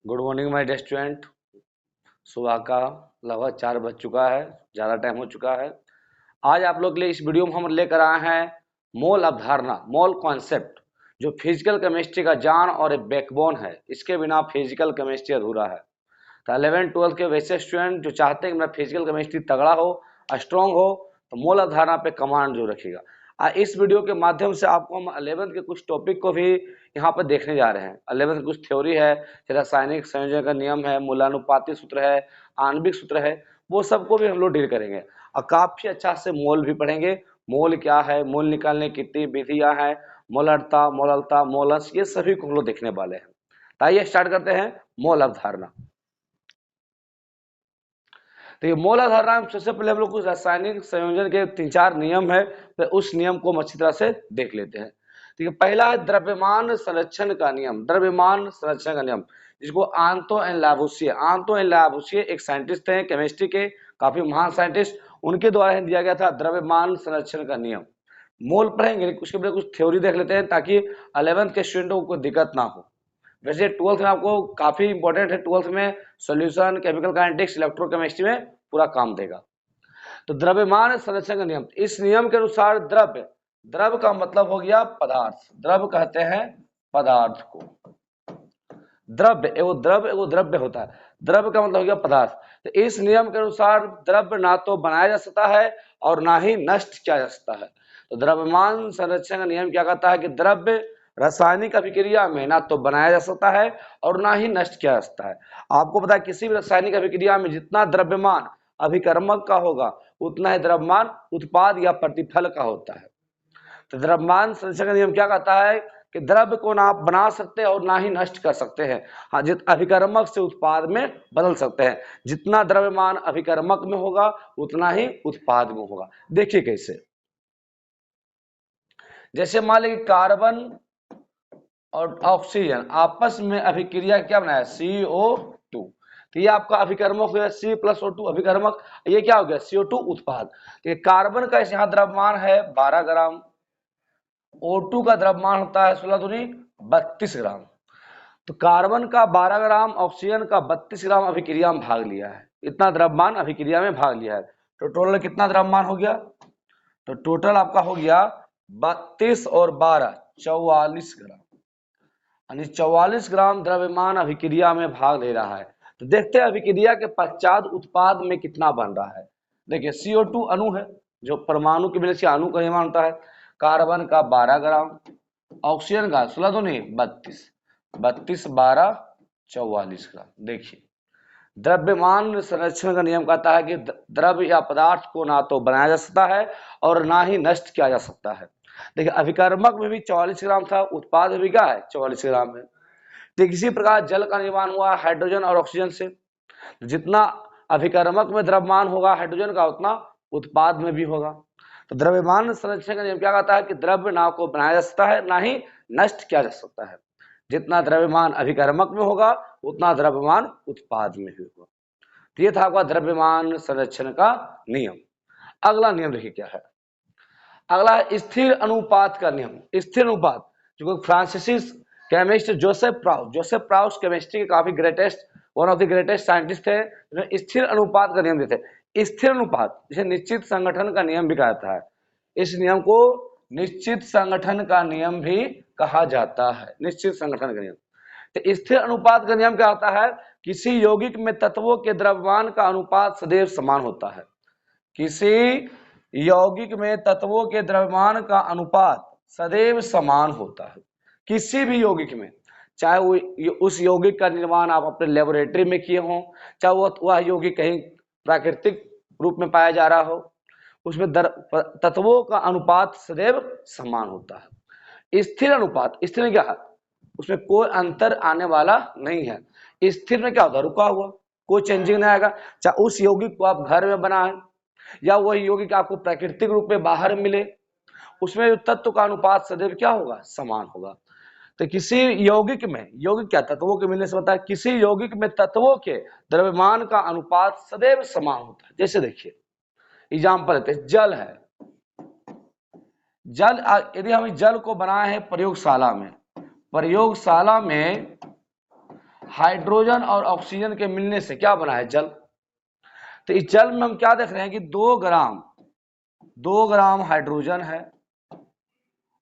Good morning my dear student. सुबह का लगभग 4 बज चुका है, ज़्यादा टाइम हो चुका है। आज आप लोग के लिए इस वीडियो में हम लेकर आए हैं मोल अवधारणा, मोल कॉन्सेप्ट, जो फिजिकल केमिस्ट्री का जान और एक बैकबोन है। इसके बिना फिजिकल केमिस्ट्री अधूरा है। तो 11th-12th के वैसे स्टूडेंट जो चाहते हैं कि मेरा फिजिकल केमिस्ट्री तगड़ा हो, स्ट्रॉन्ग हो, तो मोल अवधारणा पे कमांड जो रखिएगा। इस वीडियो के माध्यम से आपको हम 11th के कुछ टॉपिक को भी यहाँ पर देखने जा रहे हैं। 11th की कुछ थ्योरी है, रासायनिक संयोजन का नियम है, मूलानुपाती सूत्र है, आणविक सूत्र है, वो सबको भी हम लोग डील करेंगे और काफी अच्छा से मोल भी पढ़ेंगे। मोल क्या है, मोल निकालने की कितनी विधियां हैं, मोलरता, मोललता, मोलस, ये सभी को हम लोग देखने वाले हैं। तो आइए स्टार्ट करते हैं मोल अवधारणा। तो ये मोल अवधारणा में सबसे पहले हम लोग कुछ रासायनिक संयोजन के 3-4 नियम है, तो उस नियम को हम अच्छी तरह से देख लेते हैं। ठीक है, पहला है द्रव्यमान संरक्षण का नियम। द्रव्यमान संरक्षण का नियम, जिसको आंतो एंड लावोसिए, आंतो एंड लावोसिए एक साइंटिस्ट थे केमिस्ट्री के, काफी महान साइंटिस्ट, उनके द्वारा दिया गया था द्रव्यमान संरक्षण का नियम। मोल पढ़ेंगे, उसके पहले कुछ थ्योरी देख लेते हैं ताकि 11th के स्टूडेंटों को कोई दिक्कत ना हो। वैसे 12th में आपको काफी इंपॉर्टेंट है, 12th में सॉल्यूशन, केमिकल काइनेटिक्स, इलेक्ट्रोकेमिस्ट्री में पूरा काम देगा। तो द्रव्यमान संरक्षण का नियम, इस नियम के अनुसार द्रव्य, द्रव का मतलब हो गया पदार्थ, द्रव कहते हैं पदार्थ को। द्रव्य एगो द्रव्य होता है, द्रव्य का मतलब हो गया पदार्थ। तो इस नियम के अनुसार द्रव्य ना तो बनाया जा सकता है और ना ही नष्ट किया जा सकता है। तो द्रव्यमान संरक्षण का नियम क्या कहता है कि द्रव्य रासायनिक अभिक्रिया में ना तो बनाया जा सकता है और ना ही नष्ट किया जा सकता है। आपको पता है किसी भी रासायनिक अभिक्रिया में जितना द्रव्यमान अभिकर्मक का होगा उतना ही द्रव्यमान उत्पाद या प्रतिफल का होता है। तो द्रव्यमान संरक्षण का नियम क्या कहता है कि द्रव्य को ना आप बना सकते और ना ही नष्ट कर सकते हैं। हाँ, अभिकर्मक से उत्पाद में बदल सकते हैं। जितना द्रव्यमान अभिकर्मक में होगा उतना ही उत्पाद में होगा। देखिए कैसे, जैसे मान लीजिए कार्बन और ऑक्सीजन आपस में अभिक्रिया क्या बनाया, CO2। तो ये आपका अभिकर्मक हो गया, C+O2 अभिकर्मक, ये क्या हो गया, CO2 उत्पाद। तो कार्बन का यहाँ द्रव्यमान है 12 ग्राम, O2 का द्रव्यमान होता है 16 दूनी 32 ग्राम। तो कार्बन का 12 ग्राम, ऑक्सीजन का 32 ग्राम अभिक्रिया में भाग लिया है, इतना द्रव्यमान अभिक्रिया में भाग लिया है। तो टोटल कितना द्रव्यमान हो गया, तो टोटल आपका हो गया 32 और 12 44 ग्राम, यानी 44 ग्राम द्रव्यमान अभिक्रिया में भाग ले रहा है। तो देखते हैं अभिक्रिया के पश्चात उत्पाद में कितना बन रहा है। देखिए CO2 अणु है, जो परमाणु के मिलने से अणु का निर्माण होता है। कार्बन का 12 ग्राम, ऑक्सीजन का 16 दूनी 32, 32 12 44 ग्राम। देखिए द्रव्यमान संरक्षण का नियम कहता है कि द्रव्य या पदार्थ को ना तो बनाया जा सकता है और ना ही नष्ट किया जा सकता है। देखिए अभिकर्मक में भी 44 ग्राम था, उत्पाद में भी क्या है 44 ग्राम है। तो इसी प्रकार जल का निर्माण हुआ हाइड्रोजन और ऑक्सीजन से। जितना अभिकर्मक में द्रव्यमान होगा हाइड्रोजन का, उतना उत्पाद में भी होगा। तो द्रव्यमान संरक्षण का नियम क्या कहता है कि द्रव्य ना को बनाया जा सकता है ना ही नष्ट किया जा सकता है। जितना द्रव्यमान अभिकर्मक में होगा उतना द्रव्यमान उत्पाद में भी होगा। तो ये था आपका द्रव्यमान संरक्षण का नियम। अगला नियम देखिए क्या है, अगला है स्थिर अनुपात का नियम। स्थिर अनुपात, जो फ्रांसीसी केमिस्ट जोसेफ प्राउस केमिस्ट्री के काफी greatest, one of the greatest scientist थे, जो स्थिर अनुपात का नियम देते। स्थिर अनुपात जिसे निश्चित संगठन का नियम भी कहता है, इस नियम को निश्चित संगठन का नियम भी कहा जाता है। निश्चित संगठन का नियम। तो स्थिर अनुपात का नियम क्या होता है, किसी यौगिक में तत्वों के द्रव्यमान का अनुपात सदैव समान होता है। किसी यौगिक में तत्वों के द्रव्यमान का अनुपात सदैव समान होता है। किसी भी यौगिक में, चाहे वो उस यौगिक का निर्माण आप अपने लेबोरेटरी में किए हों, चाहे वह यौगिक कहीं प्राकृतिक रूप में पाया जा रहा हो, उसमें तत्वों का अनुपात सदैव समान होता है। स्थिर अनुपात, स्थिर क्या है, उसमें कोई अंतर आने वाला नहीं है। स्थिर में क्या होता है, रुका हुआ, कोई चेंजिंग नहीं आएगा। चाहे उस यौगिक को आप घर में बनाएं या वही यौगिक आपको प्राकृतिक रूप में बाहर मिले, उसमें जो तत्व का अनुपात सदैव क्या होगा, समान होगा। तो किसी यौगिक में, यौगिक क्या तत्वों के मिलने से होता है, किसी यौगिक में तत्वों के द्रव्यमान का अनुपात सदैव समान होता है। जैसे देखिए एग्जाम्पल लेते हैं, जल है, जल यदि हम जल को बनाए हैं प्रयोगशाला में, प्रयोगशाला में हाइड्रोजन और ऑक्सीजन के मिलने से क्या बना है? जल। तो इस जल में हम क्या देख रहे हैं कि 2 ग्राम हाइड्रोजन है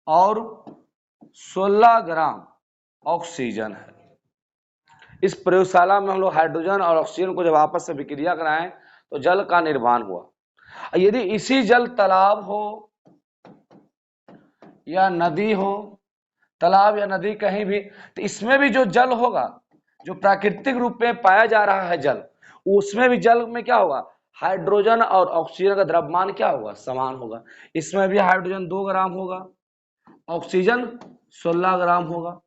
और 16 ग्राम ऑक्सीजन है। इस प्रयोगशाला में हम लोग हाइड्रोजन और ऑक्सीजन को जब आपस में विक्रिया कराएं तो जल का निर्माण हुआ। यदि इसी जल तालाब हो या नदी हो, तालाब या नदी कहीं भी, तो इसमें भी जो जल होगा, जो प्राकृतिक रूप में पाया जा रहा है जल, उसमें भी जल में क्या होगा? हाइड्रोजन और ऑक्सीजन का द्रव्यमान क्या होगा? समान होगा। इसमें भी हाइड्रोजन 2 ग्राम होगा, ऑक्सीजन 16 ग्राम होगा।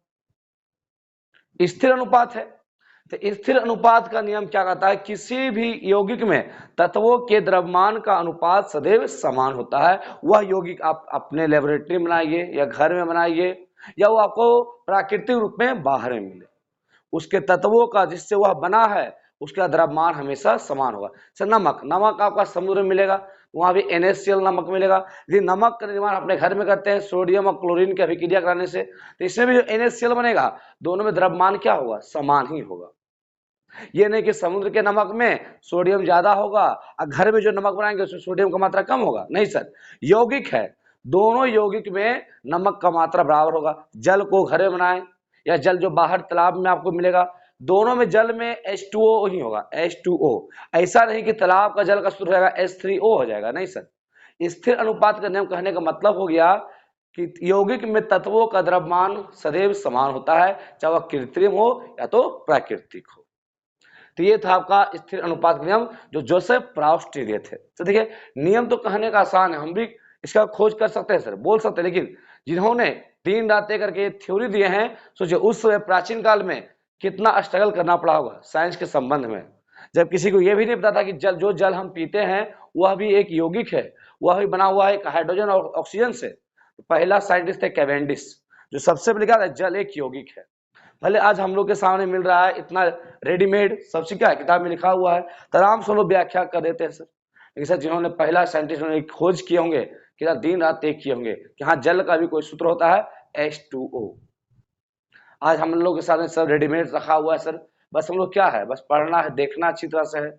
स्थिर अनुपात है। तो स्थिर अनुपात का नियम क्या कहता है? किसी भी यौगिक में तत्वों के द्रव्यमान का अनुपात सदैव समान होता है। वह यौगिक आप अपने लेबोरेटरी में बनाइए या घर में बनाइए या वो आपको प्राकृतिक रूप में बाहर में मिले, उसके तत्वों का जिससे वह बना है उसका द्रव्यमान हमेशा समान होगा। सर नमक आपका समुद्र में मिलेगा, वहां भी NaCl नमक मिलेगा। यदि नमक का निर्माण अपने घर में करते हैं सोडियम और क्लोरीन की अभिक्रिया कराने से, तो इसमें भी जो NaCl बनेगा, दोनों में द्रव्यमान क्या होगा? समान ही होगा। ये नहीं कि समुद्र के नमक में सोडियम ज्यादा होगा और घर में जो नमक बनाएंगे उसमें सोडियम का मात्रा कम होगा। नहीं सर, यौगिक है, दोनों यौगिक में नमक का मात्रा बराबर होगा। जल को घर में बनाएं या जल जो बाहर तालाब में आपको मिलेगा, दोनों में जल में H2O ही होगा, H2O। ऐसा नहीं कि तालाब का जल का सूत्र रहेगा H3O हो जाएगा। नहीं सर, स्थिर अनुपात का नियम कहने का मतलब हो गया कि यौगिक में तत्वों का द्रव्यमान सदैव समान होता है, चाहे वह कृत्रिम हो या तो प्राकृतिक हो। तो ये था आपका स्थिर अनुपात का नियम जो जोसेफ प्राउस्ट दिए थे। तो देखिए, नियम तो कहने का आसान है, हम भी इसका खोज कर सकते हैं सर, बोल सकते हैं, लेकिन जिन्होंने दिन रात करके थ्योरी दिए हैं, सोचिए उस समय प्राचीन काल में कितना स्ट्रगल करना पड़ा होगा साइंस के संबंध में, जब किसी को यह भी नहीं पता था कि जो जल हम पीते हैं वह भी एक यौगिक है, वह भी बना हुआ है हाइड्रोजन और ऑक्सीजन से। पहला साइंटिस्ट थे कैवेंडिश, जो सबसे पहले कहा था जल एक यौगिक है। भले आज हम लोग के सामने मिल रहा है इतना रेडीमेड, सब चीज क्या है किताब में लिखा हुआ है, तो आराम से हम लोग व्याख्या कर देते हैं सर। लेकिन सर जिन्होंने पहला साइंटिस्ट खोज किए होंगे, कितना दिन रात एक किए होंगे कि हाँ जल का भी कोई सूत्र होता है H2O। आज हम लोग के सामने सब रेडीमेड रखा हुआ है सर, बस हम लोग क्या है, बस पढ़ना है, देखना अच्छी तरह से है,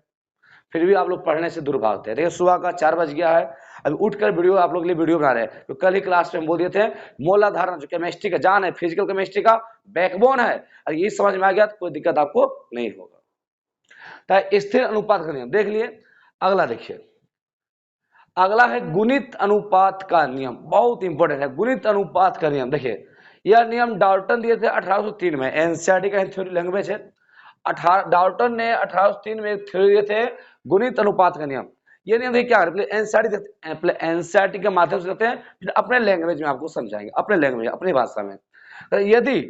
फिर भी आप लोग पढ़ने से दूर भागते हैं। देखिए सुबह का 4 बज गया है, अभी उठकर वीडियो आप लोग के लिए वीडियो बना रहे हैं। तो कल ही क्लास में हम बोल दिए थे मूलाधार जो केमिस्ट्री का जान है, फिजिकल केमिस्ट्री का बैकबोन है, और ये समझ में आ गया तो कोई दिक्कत आपको नहीं होगा। तो स्थिर अनुपात का नियम देख लिए। अगला देखिए, अगला है गुणित अनुपात का नियम, बहुत इंपॉर्टेंट है गुणित अनुपात का नियम। देखिए यह नियम डाल्टन दिए थे 1803 में, एनसीईआरटी का थ्योरी लैंग्वेज है। डाल्टन ने 1803 में एक थ्योरी दिए थे गुणित अनुपात का नियम। ये नियम देखिए क्या एनसीईआरटी के माध्यम से देते हैं, फिर अपने लैंग्वेज में आपको समझाएंगे, अपने लैंग्वेज अपनी भाषा में। यदि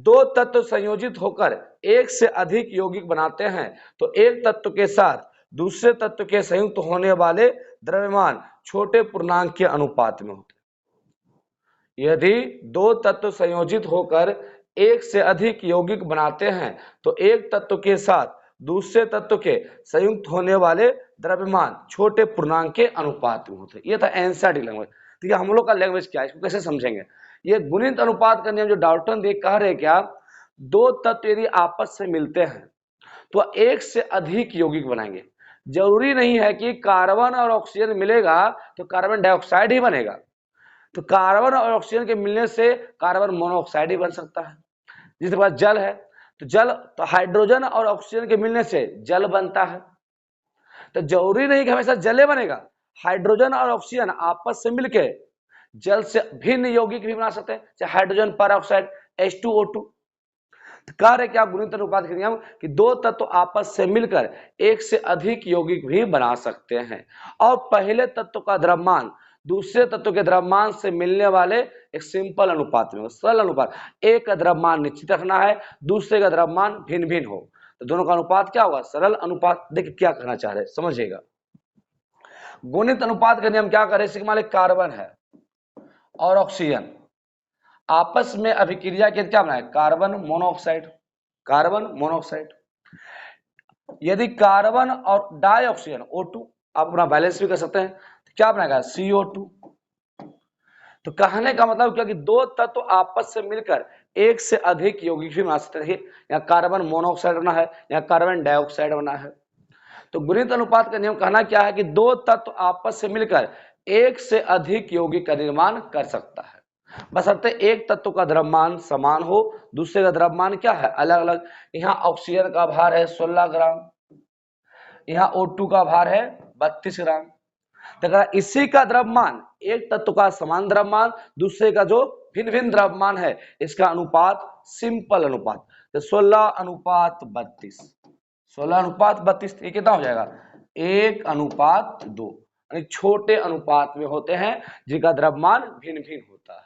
2 तत्व संयोजित होकर एक से अधिक यौगिक बनाते हैं तो एक तत्व के साथ दूसरे तत्व के संयुक्त होने वाले द्रव्यमान छोटे पूर्णांक के अनुपात में होते हैं। यदि 2 तत्व संयोजित होकर एक से अधिक यौगिक बनाते हैं तो एक तत्व के साथ दूसरे तत्व के संयुक्त होने वाले द्रव्यमान छोटे पूर्णांक के अनुपात में होते हैं। यह था एनसीईआरटी लैंग्वेज। ठीक है, हम लोग का लैंग्वेज क्या है, इसको कैसे समझेंगे? ये गुणित अनुपात का नियम जो डाल्टन देख कह रहे क्या, 2 तत्व यदि आपस में मिलते हैं तो एक से अधिक यौगिक बनाएंगे। जरूरी नहीं है कि कार्बन और ऑक्सीजन मिलेगा तो कार्बन डाइऑक्साइड ही बनेगा, तो कार्बन और ऑक्सीजन के मिलने से कार्बन मोनोऑक्साइड ही बन सकता है। जिसके पास जल है तो जल, तो हाइड्रोजन और ऑक्सीजन के मिलने से जल बनता है। तो जरूरी नहीं कि हमेशा जले बनेगा, हाइड्रोजन और ऑक्सीजन आपस से मिलके जल से भिन्न यौगिक भी बना सकते हैं, जैसे हाइड्रोजन पर ऑक्साइड H2O2। कह रहे क्या गुणित अनुपात के नियम कि 2 तत्व आपस से मिलकर एक से अधिक यौगिक भी बना सकते हैं, और पहले तत्व का द्रव्यमान दूसरे तत्व के द्रव्यमान से मिलने वाले एक सिंपल अनुपात में, सरल अनुपात। एक का द्रव्यमान निश्चित रखना है, दूसरे का द्रव्यमान भिन्न भिन्न हो, तो दोनों का अनुपात क्या होगा? सरल अनुपात। देखिए क्या कहना चाह रहे समझिएगा। गुणित अनुपात का नियम क्या करे, मान लीजिए कार्बन है और ऑक्सीजन आपस में अभिक्रिया के क्या बनाए, कार्बन मोनोऑक्साइड, कार्बन मोनोऑक्साइड। यदि कार्बन और डाइऑक्सीजन O2, आप अपना बैलेंस भी कर सकते हैं, तो क्या बनाएगा CO2। तो कहने का मतलब क्या कि दो तत्व आपस से मिलकर एक से अधिक यौगिक भी बना सकते हैं। यहाँ कार्बन मोनोऑक्साइड बना है, यहाँ कार्बन डाइऑक्साइड बना है। तो गुणित अनुपात का नियम कहना क्या है कि दो तत्व आपस से मिलकर एक से अधिक यौगिक का निर्माण कर सकता है, बशर्ते एक तत्व का द्रव्यमान समान हो, दूसरे का द्रव्यमान क्या है अलग अलग। यहाँ ऑक्सीजन का भार है 16 ग्राम, यहाँ O2 का भार है 32 ग्राम। तो अगर इसी का द्रव्यमान, एक तत्व का समान द्रव्यमान, दूसरे का जो भिन्न भिन्न द्रव्यमान है, इसका अनुपात सिंपल अनुपात, तो 16:32, 16:32 ये कितना हो जाएगा 1:2, यानी छोटे अनुपात में होते हैं जिनका द्रव्यमान भिन्न भिन्न होता है।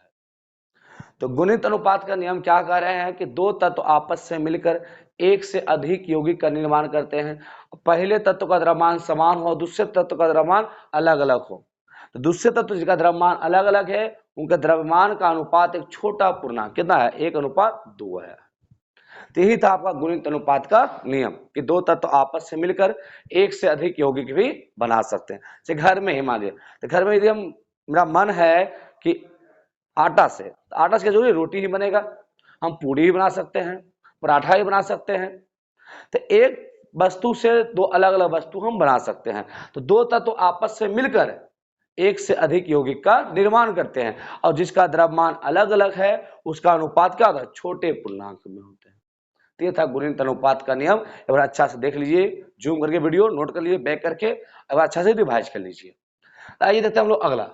तो गुणित अनुपात का नियम क्या कह रहे हैं कि दो तत्व आपस से मिलकर एक से अधिक यौगिक का निर्माण करते हैं, पहले तत्व का द्रव्यमान समान हो, दूसरे तत्व का द्रव्यमान अलग अलग हो। तो दूसरे तत्व जिसका द्रव्यमान अलग अलग है उनके द्रव्यमान का अनुपात एक छोटा पूर्णांक कितना है 1:2 है। तो यही था आपका गुणित अनुपात का नियम कि दो तत्व आपस से मिलकर एक से अधिक यौगिक भी बना सकते हैं। जैसे घर में ही मान लीजिए, तो घर में यदि हम, मेरा मन है कि आटा से, तो आटा से जरूरी रोटी ही बनेगा, हम पूड़ी भी बना सकते हैं, पराठा ही बना सकते हैं। तो एक वस्तु से दो अलग अलग वस्तु हम बना सकते हैं। तो दो तत्व आपस से मिलकर एक से अधिक यौगिक का निर्माण करते हैं, और जिसका द्रव्यमान अलग अलग है उसका अनुपात क्या होता है छोटे पूर्णांक में होते हैं। तो ये था गुणित अनुपात का नियम। एक बार अच्छा से देख लीजिए, जूम करके वीडियो नोट कर लीजिए, बैक करके एक बार अच्छा से रिवाइज कर लीजिए। आइए देखते हैं हम लोग अगला।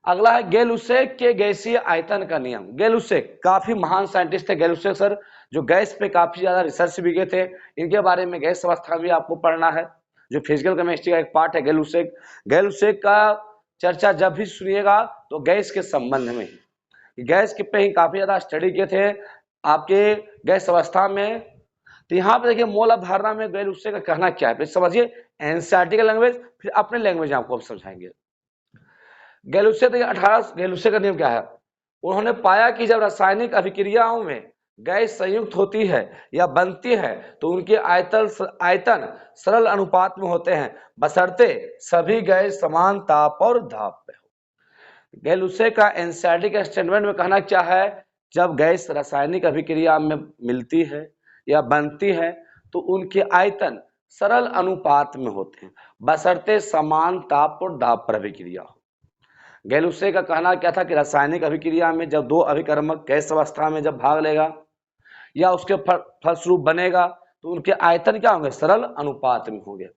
अगला है गै-लुसेक के गैसीय आयतन का नियम। गै-लुसेक काफी महान साइंटिस्ट थे गै-लुसेक सर, जो गैस पे काफी ज्यादा रिसर्च भी किए थे। इनके बारे में गैस अवस्था भी आपको पढ़ना है, जो फिजिकल केमिस्ट्री का एक पार्ट है गै-लुसेक। गै-लुसेक का चर्चा जब भी सुनिएगा तो गैस के संबंध में, गैस के पे ही काफी ज्यादा स्टडी किए थे आपके गैस अवस्था में। तो यहाँ पे देखिए मोल अवधारणा में गै-लुसेक का कहना क्या है, समझिए एनसीईआरटी का लैंग्वेज, फिर अपने लैंग्वेज आपको समझाएंगे। गै-लुसेक 18 गै-लुसेक का नियम क्या है, उन्होंने पाया कि जब रासायनिक अभिक्रियाओं में गैस संयुक्त होती है या बनती है तो उनके आयतन सरल अनुपात में होते हैं, बशर्ते सभी गैस समान ताप और दाब पे हो। गै-लुसेक का एनसीईआरटी के स्टेटमेंट में कहना क्या है, जब गैस रासायनिक अभिक्रिया में मिलती है या बनती है तो उनके आयतन सरल अनुपात में होते हैं, बशर्ते समान ताप और दाब पर अभिक्रिया हो। गै-लुसेक का कहना क्या था कि रासायनिक अभिक्रिया में जब दो अभिकर्मक गैस अवस्था में जब भाग लेगा या उसके फलस्वरूप बनेगा तो उनके आयतन क्या होंगे सरल अनुपात में होंगे।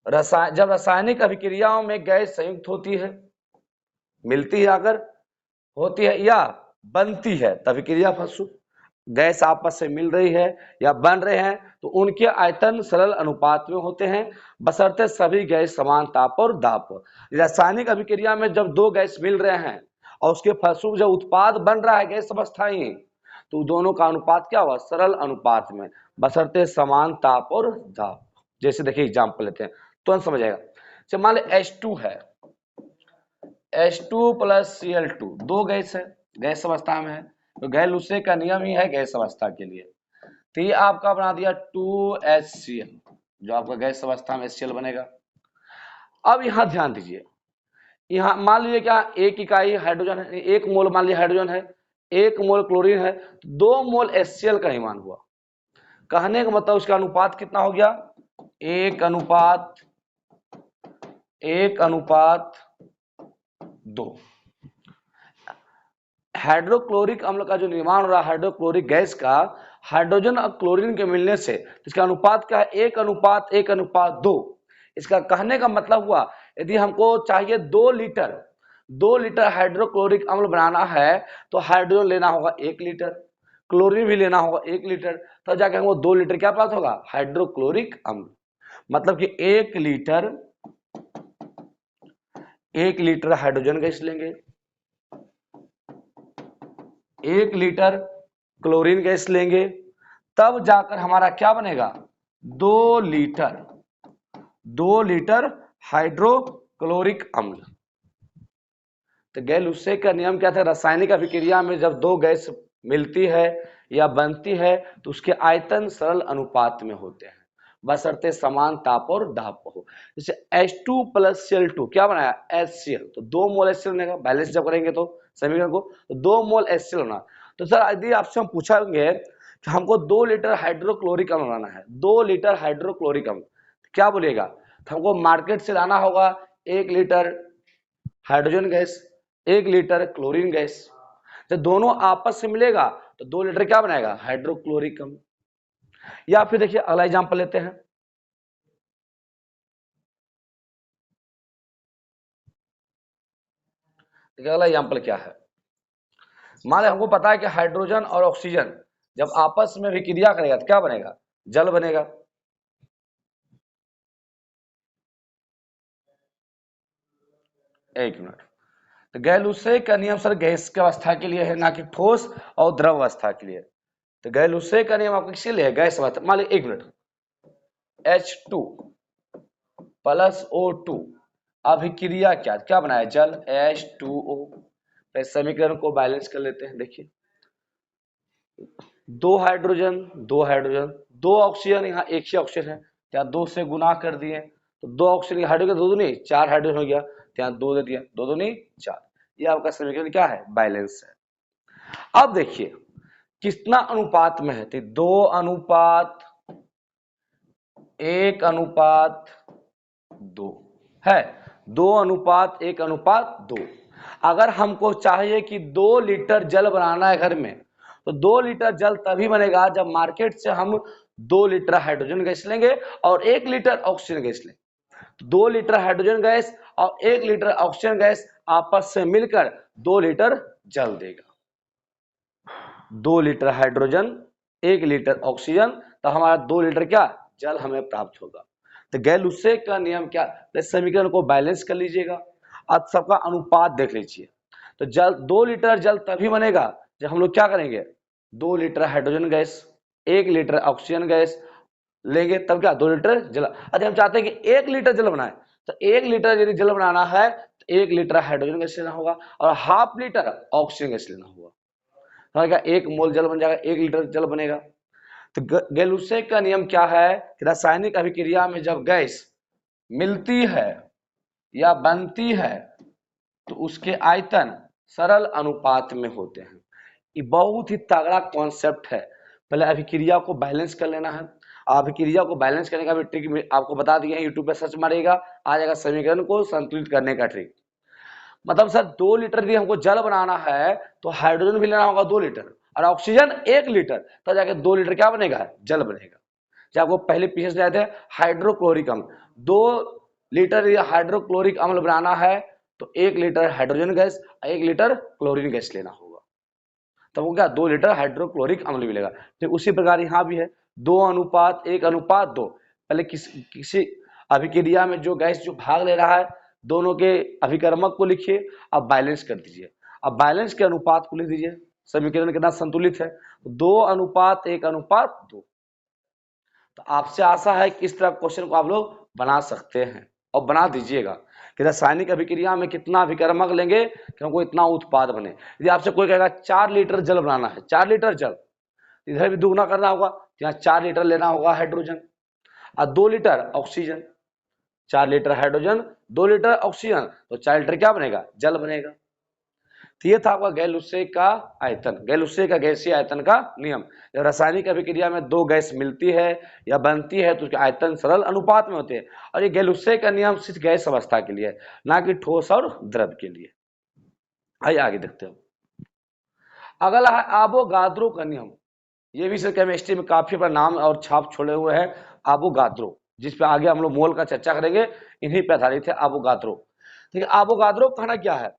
जब रासायनिक अभिक्रियाओं में गैस संयुक्त होती है, मिलती है अगर, होती है या बनती है, तभी क्रिया फलस्वरूप गैस आपस से मिल रही है या बन रहे हैं तो उनके आयतन सरल अनुपात में होते हैं, बशर्ते सभी गैस समान ताप और दाब पर। रासायनिक अभिक्रिया में जब दो गैस मिल रहे हैं और उसके फलस्वरूप जब उत्पाद बन रहा है गैस अवस्थाई, तो दोनों का अनुपात क्या हुआ सरल अनुपात में, बशर्ते समान ताप और दाब। जैसे देखिए एग्जाम्पल लेते हैं तो समझ आएगा। चलिए मान लीजिए H2 है, H2 + Cl2 दो गैस है, गैस अवस्था में है, तो गै-लुसेक का नियम ही है गैस अवस्था के लिए। तो ये आपका बना दिया 2HCl, जो आपका गैस अवस्था में HCl बनेगा। अब यहाँ ध्यान दीजिए, यहाँ मान लीजिए क्या एक इकाई हाइड्रोजन है, एक मोल मान लीजिए हाइड्रोजन है, एक मोल क्लोरीन है, 2 मोल HCl का ही मान हुआ। कहने का मतलब उसका अनुपात कितना हो गया 1:2। हाइड्रोक्लोरिक अम्ल का जो निर्माण हो रहा है, हाइड्रोक्लोरिक गैस का, हाइड्रोजन और क्लोरीन के मिलने से इसका अनुपात क्या है 1:1:2। इसका कहने का मतलब हुआ यदि हमको चाहिए 2 लीटर हाइड्रोक्लोरिक अम्ल बनाना है तो हाइड्रोजन लेना होगा 1 लीटर, क्लोरीन भी लेना होगा 1 लीटर, तब जाके हमको 2 लीटर क्या प्राप्त होगा हाइड्रोक्लोरिक अम्ल। मतलब कि 1 लीटर हाइड्रोजन गैस लेंगे, 1 लीटर क्लोरीन गैस लेंगे, तब जाकर हमारा क्या बनेगा 2 लीटर हाइड्रोक्लोरिक अम्ल। तो गै-लुसेक का नियम क्या था, रासायनिक अभिक्रिया में जब दो गैस मिलती है या बनती है तो उसके आयतन सरल अनुपात में होते हैं, बशर्ते समान ताप और दाब पर हो। जैसे H2 प्लस Cl2 क्या बनाया HCl, तो 2 मोल HCl बनेगा, बैलेंस जब करेंगे तो समीकरण को, तो 2 मोल HCl होना। तो सर यदि आपसे हम पूछेंगे कि हमको 2 लीटर हाइड्रोक्लोरिक अम्ल बनाना है, 2 लीटर हाइड्रोक्लोरिक अम्ल, क्या बोलेगा, तो हमको मार्केट से लाना होगा 1 litre hydrogen gas, 1 litre chlorine gas, जब दोनों आपस में मिलेगा तो 2 लीटर क्या बनाएगा हाइड्रोक्लोरिक अम्ल। या फिर देखिए अगला एग्जांपल लेते हैं, देखिए अगला एग्जांपल क्या है, मान हमको पता है कि हाइड्रोजन और ऑक्सीजन जब आपस में विक्रिया करेगा तो क्या बनेगा जल बनेगा। एक मिनट, तो गैलूसे का नियम सर गैस की अवस्था के लिए है, ना कि ठोस और द्रव अवस्था के लिए। तो गैलूसे का नियम आपको किसके लिए है, गैस अवस्था। मान लीजिए एक मिनट, H2 प्लस O2 अभिक्रिया क्या क्या बनाया जल H2O। तो समीकरण को बैलेंस कर लेते हैं। देखिए 2 हाइड्रोजन 2 हाइड्रोजन 2 ऑक्सीजन, यहाँ एक ही ऑक्सीजन है, यहाँ 2 से गुना कर दिए तो 2 ऑक्सीजन हाइड्रोजन 2 दूनी 4 हाइड्रोजन हो गया, यहाँ 2 दे दिया, 2 दूनी 4। ये आपका समीकरण क्या है बैलेंस है। अब देखिए कितना अनुपात में है, तो 2 अनुपात 1 अनुपात 2 है, 2 अनुपात 1 अनुपात 2। अगर हमको चाहिए कि 2 लीटर जल बनाना है घर में, तो 2 लीटर जल तभी बनेगा जब मार्केट से हम 2 लीटर हाइड्रोजन गैस लेंगे और 1 लीटर ऑक्सीजन गैस लेंगे। तो 2 लीटर हाइड्रोजन गैस और 1 लीटर ऑक्सीजन गैस आपस से मिलकर 2 लीटर जल देगा। 2 लीटर हाइड्रोजन 1 लीटर ऑक्सीजन, तो हमारा 2 लीटर क्या जल हमें प्राप्त होगा। तो गैलूसे का नियम क्या, समीकरण को बैलेंस कर लीजिएगा, अब सबका अनुपात देख लीजिए। तो जल 2 लीटर जल तभी बनेगा जब हम लोग क्या करेंगे 2 litre hydrogen gas 1 litre oxygen gas लेंगे, तब क्या 2 लीटर जल। यदि हम चाहते हैं कि 1 लीटर जल बनाए, तो 1 लीटर यदि जल बनाना है तो 1 लीटर हाइड्रोजन गैस लेना होगा और हाफ लीटर ऑक्सीजन गैस लेना होगा, तो 1 मोल जल बन जाएगा, 1 लीटर जल बनेगा। तो गैलूसे का नियम क्या है कि रासायनिक अभिक्रिया में जब गैस मिलती है या बनती है तो उसके आयतन सरल अनुपात में होते हैं। ये बहुत ही तगड़ा कॉन्सेप्ट है। पहले अभिक्रिया को बैलेंस कर लेना है, अभिक्रिया को बैलेंस करने का भी ट्रिक आपको बता दिया है, यूट्यूब पे सर्च मारिएगा आ जाएगा समीकरण को संतुलित करने का ट्रिक। मतलब सर 2 लीटर यदि हमको जल बनाना है तो हाइड्रोजन भी लेना होगा 2 लीटर और ऑक्सीजन 1 लीटर, तब जाके 2 लीटर क्या बनेगा जल बनेगा। जब आपको पहले पीछे से आए थे हाइड्रोक्लोरिक अम्ल, 2 लीटर या हाइड्रोक्लोरिक अम्ल बनाना है तो 1 litre hydrogen gas 1 litre chlorine gas लेना होगा, तब वो क्या 2 लीटर हाइड्रोक्लोरिक अम्ल मिलेगा। तो उसी प्रकार यहाँ भी है 2 अनुपात 1 अनुपात 2। पहले किसी अभिक्रिया में जो गैस जो भाग ले रहा है दोनों के अभिकर्मक को लिखिए, अब बैलेंस कर दीजिए, अब बैलेंस के अनुपात को लिख दीजिए, समीकरण कितना संतुलित है 2 अनुपात 1 अनुपात 2। तो आपसे आशा है कि इस तरह क्वेश्चन को आप लोग बना सकते हैं और बना दीजिएगा कि रासायनिक अभिक्रिया में कितना अभिकर्मक लेंगे कि हमको इतना उत्पाद बने। यदि आपसे कोई कहेगा 4 लीटर जल बनाना है, 4 लीटर जल, इधर भी दुगना करना होगा, यहाँ 4 लीटर लेना होगा हाइड्रोजन और 2 litre oxygen, 4 litre hydrogen 2 litre oxygen, तो 4 लीटर क्या बनेगा जल बनेगा। तो ये था आपका गैलूसे का आयतन, गैलूसे का गैसीय आयतन का नियम। जब रासायनिक अभिक्रिया में 2 गैस मिलती है या बनती है तो उसके आयतन सरल अनुपात में होते हैं, और ये गैलूसे का नियम सिर्फ गैस अवस्था के लिए है, ना कि ठोस और द्रव के लिए। आइए आगे देखते हैं। अगला है आवोगाद्रो का नियम। ये भी सर केमिस्ट्री में काफी बड़ा नाम और छाप छोड़े हुए हैं आवोगाद्रो, जिस पे आगे हम लोग मोल का चर्चा करेंगे, इन्हीं पे आधारित है आवोगाद्रो। ठीक है, आवोगाद्रो कहना क्या है,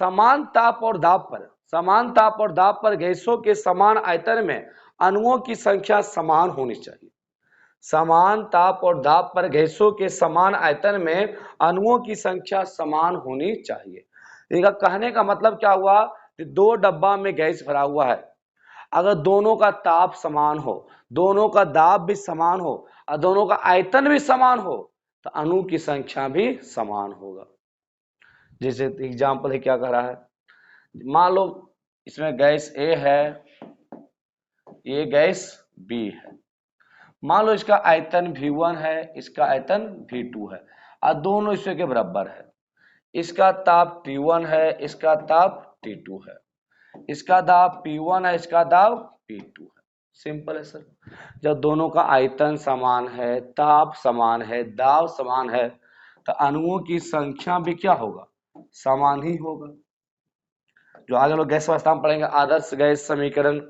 समान ताप और दाब पर, समान ताप और दाब पर गैसों के समान आयतन में अणुओं की संख्या समान होनी चाहिए। समान ताप और दाब पर गैसों के समान आयतन में अणुओं की संख्या समान होनी चाहिए। इनका कहने का मतलब क्या हुआ कि 2 डब्बा में गैस भरा हुआ है, अगर दोनों का ताप समान हो, दोनों का दाब भी समान हो और दोनों का आयतन भी समान हो तो अणु की संख्या भी समान होगा। जैसे एग्जाम्पल है, क्या कह रहा है, मान लो इसमें गैस ए है, ये गैस बी है, मान लो इसका आयतन V1 है, इसका आयतन V2 है और दोनों इसके के बराबर है। इसका ताप T1 है, इसका ताप T2 है, इसका दाब P1 है, इसका दाब P2 है। सिंपल है सर। जब दोनों का आयतन समान है, ताप समान है, दाब समान है, तो अणुओं की संख्या भी क्या होगा? समान ही होगा। जो आगे लोग गैस अवस्था में पढ़ेंगे, आदर्श गैस समीकरण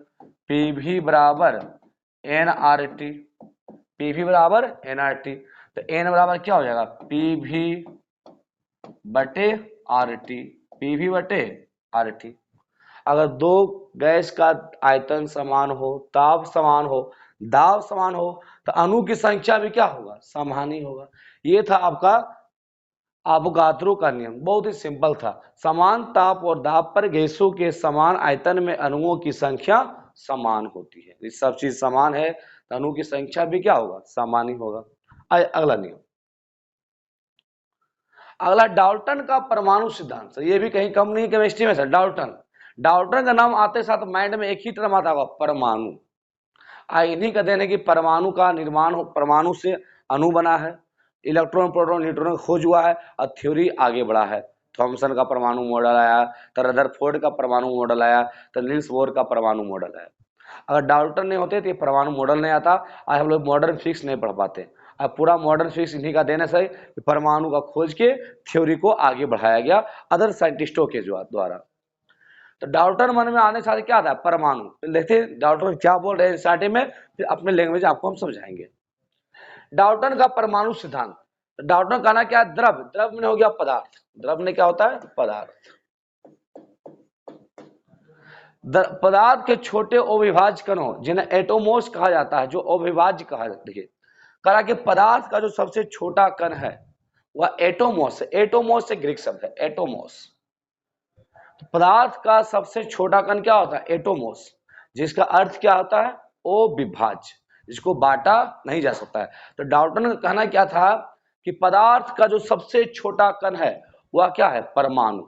PV बराबर nRT, PV बराबर nRT, तो n बराबर क्या हो जाएगा? PV बटे RT, PV बटे RT। अगर दो गैस का आयतन समान हो, ताप समान हो, दाब समान हो, तो अणु की संख्या भी क्या होगा? समान ही होगा। ये था आपका अवोगाद्रो का नियम, बहुत ही सिंपल था। समान ताप और दाब पर गैसों के समान आयतन में अणुओं की संख्या समान होती है। ये सब चीज समान है तो अणु की संख्या भी क्या होगा? समान ही होगा। अगला नियम, अगला डाल्टन का परमाणु सिद्धांत। ये भी कहीं कम नहीं केमिस्ट्री में सर। डाल्टन, डाल्टन का नाम आते साथ माइंड में एक ही टर्म आता होगा, परमाणु। इन्हीं का देन है कि परमाणु का निर्माण परमाणु से अणु बना है, इलेक्ट्रॉन प्रोटॉन न्यूट्रॉन खोज हुआ है और थ्योरी आगे बढ़ा है। थॉमसन का परमाणु मॉडल आया, तो रदरफोर्ड का परमाणु मॉडल आया, तो नील्स बोर का परमाणु मॉडल आया। अगर डाल्टन नहीं होते तो ये परमाणु मॉडल नहीं आता। आज हम लोग मॉडर्न फिजिक्स नहीं पढ़ पाते। अब पूरा मॉडर्न फिजिक्स इन्हीं का देना सही, परमाणु का खोज के थ्योरी को आगे बढ़ाया गया अदर साइंटिस्टों के द्वारा। तो डाल्टन मन में आने साथ क्या था? परमाणु। देखते डाल्टन क्या बोल रहे हैं स्टार्टिंग में, फिर अपने लैंग्वेज आपको हम समझाएंगे। डाल्टन का परमाणु सिद्धांत। डाल्टन कहना क्या? द्रव, द्रव में हो गया पदार्थ, द्रव में क्या होता है? पदार्थ। पदार्थ के छोटे अविभाज्य कणों जिन्हें एटोमोस कहा जाता है, जो अविभाज्य कहा जाता है, कहा कि पदार्थ का जो सबसे छोटा कण है वह एटोमोस है। एटोमोस से ग्रीक शब्द है एटोमोस। तो पदार्थ का सबसे छोटा कण क्या होता है? एटोमोस, जिसका अर्थ क्या होता है? अविभाज्य, जिसको बांटा नहीं जा सकता है। तो डाल्टन का कहना क्या था कि पदार्थ का जो सबसे छोटा कण है वह क्या है? परमाणु,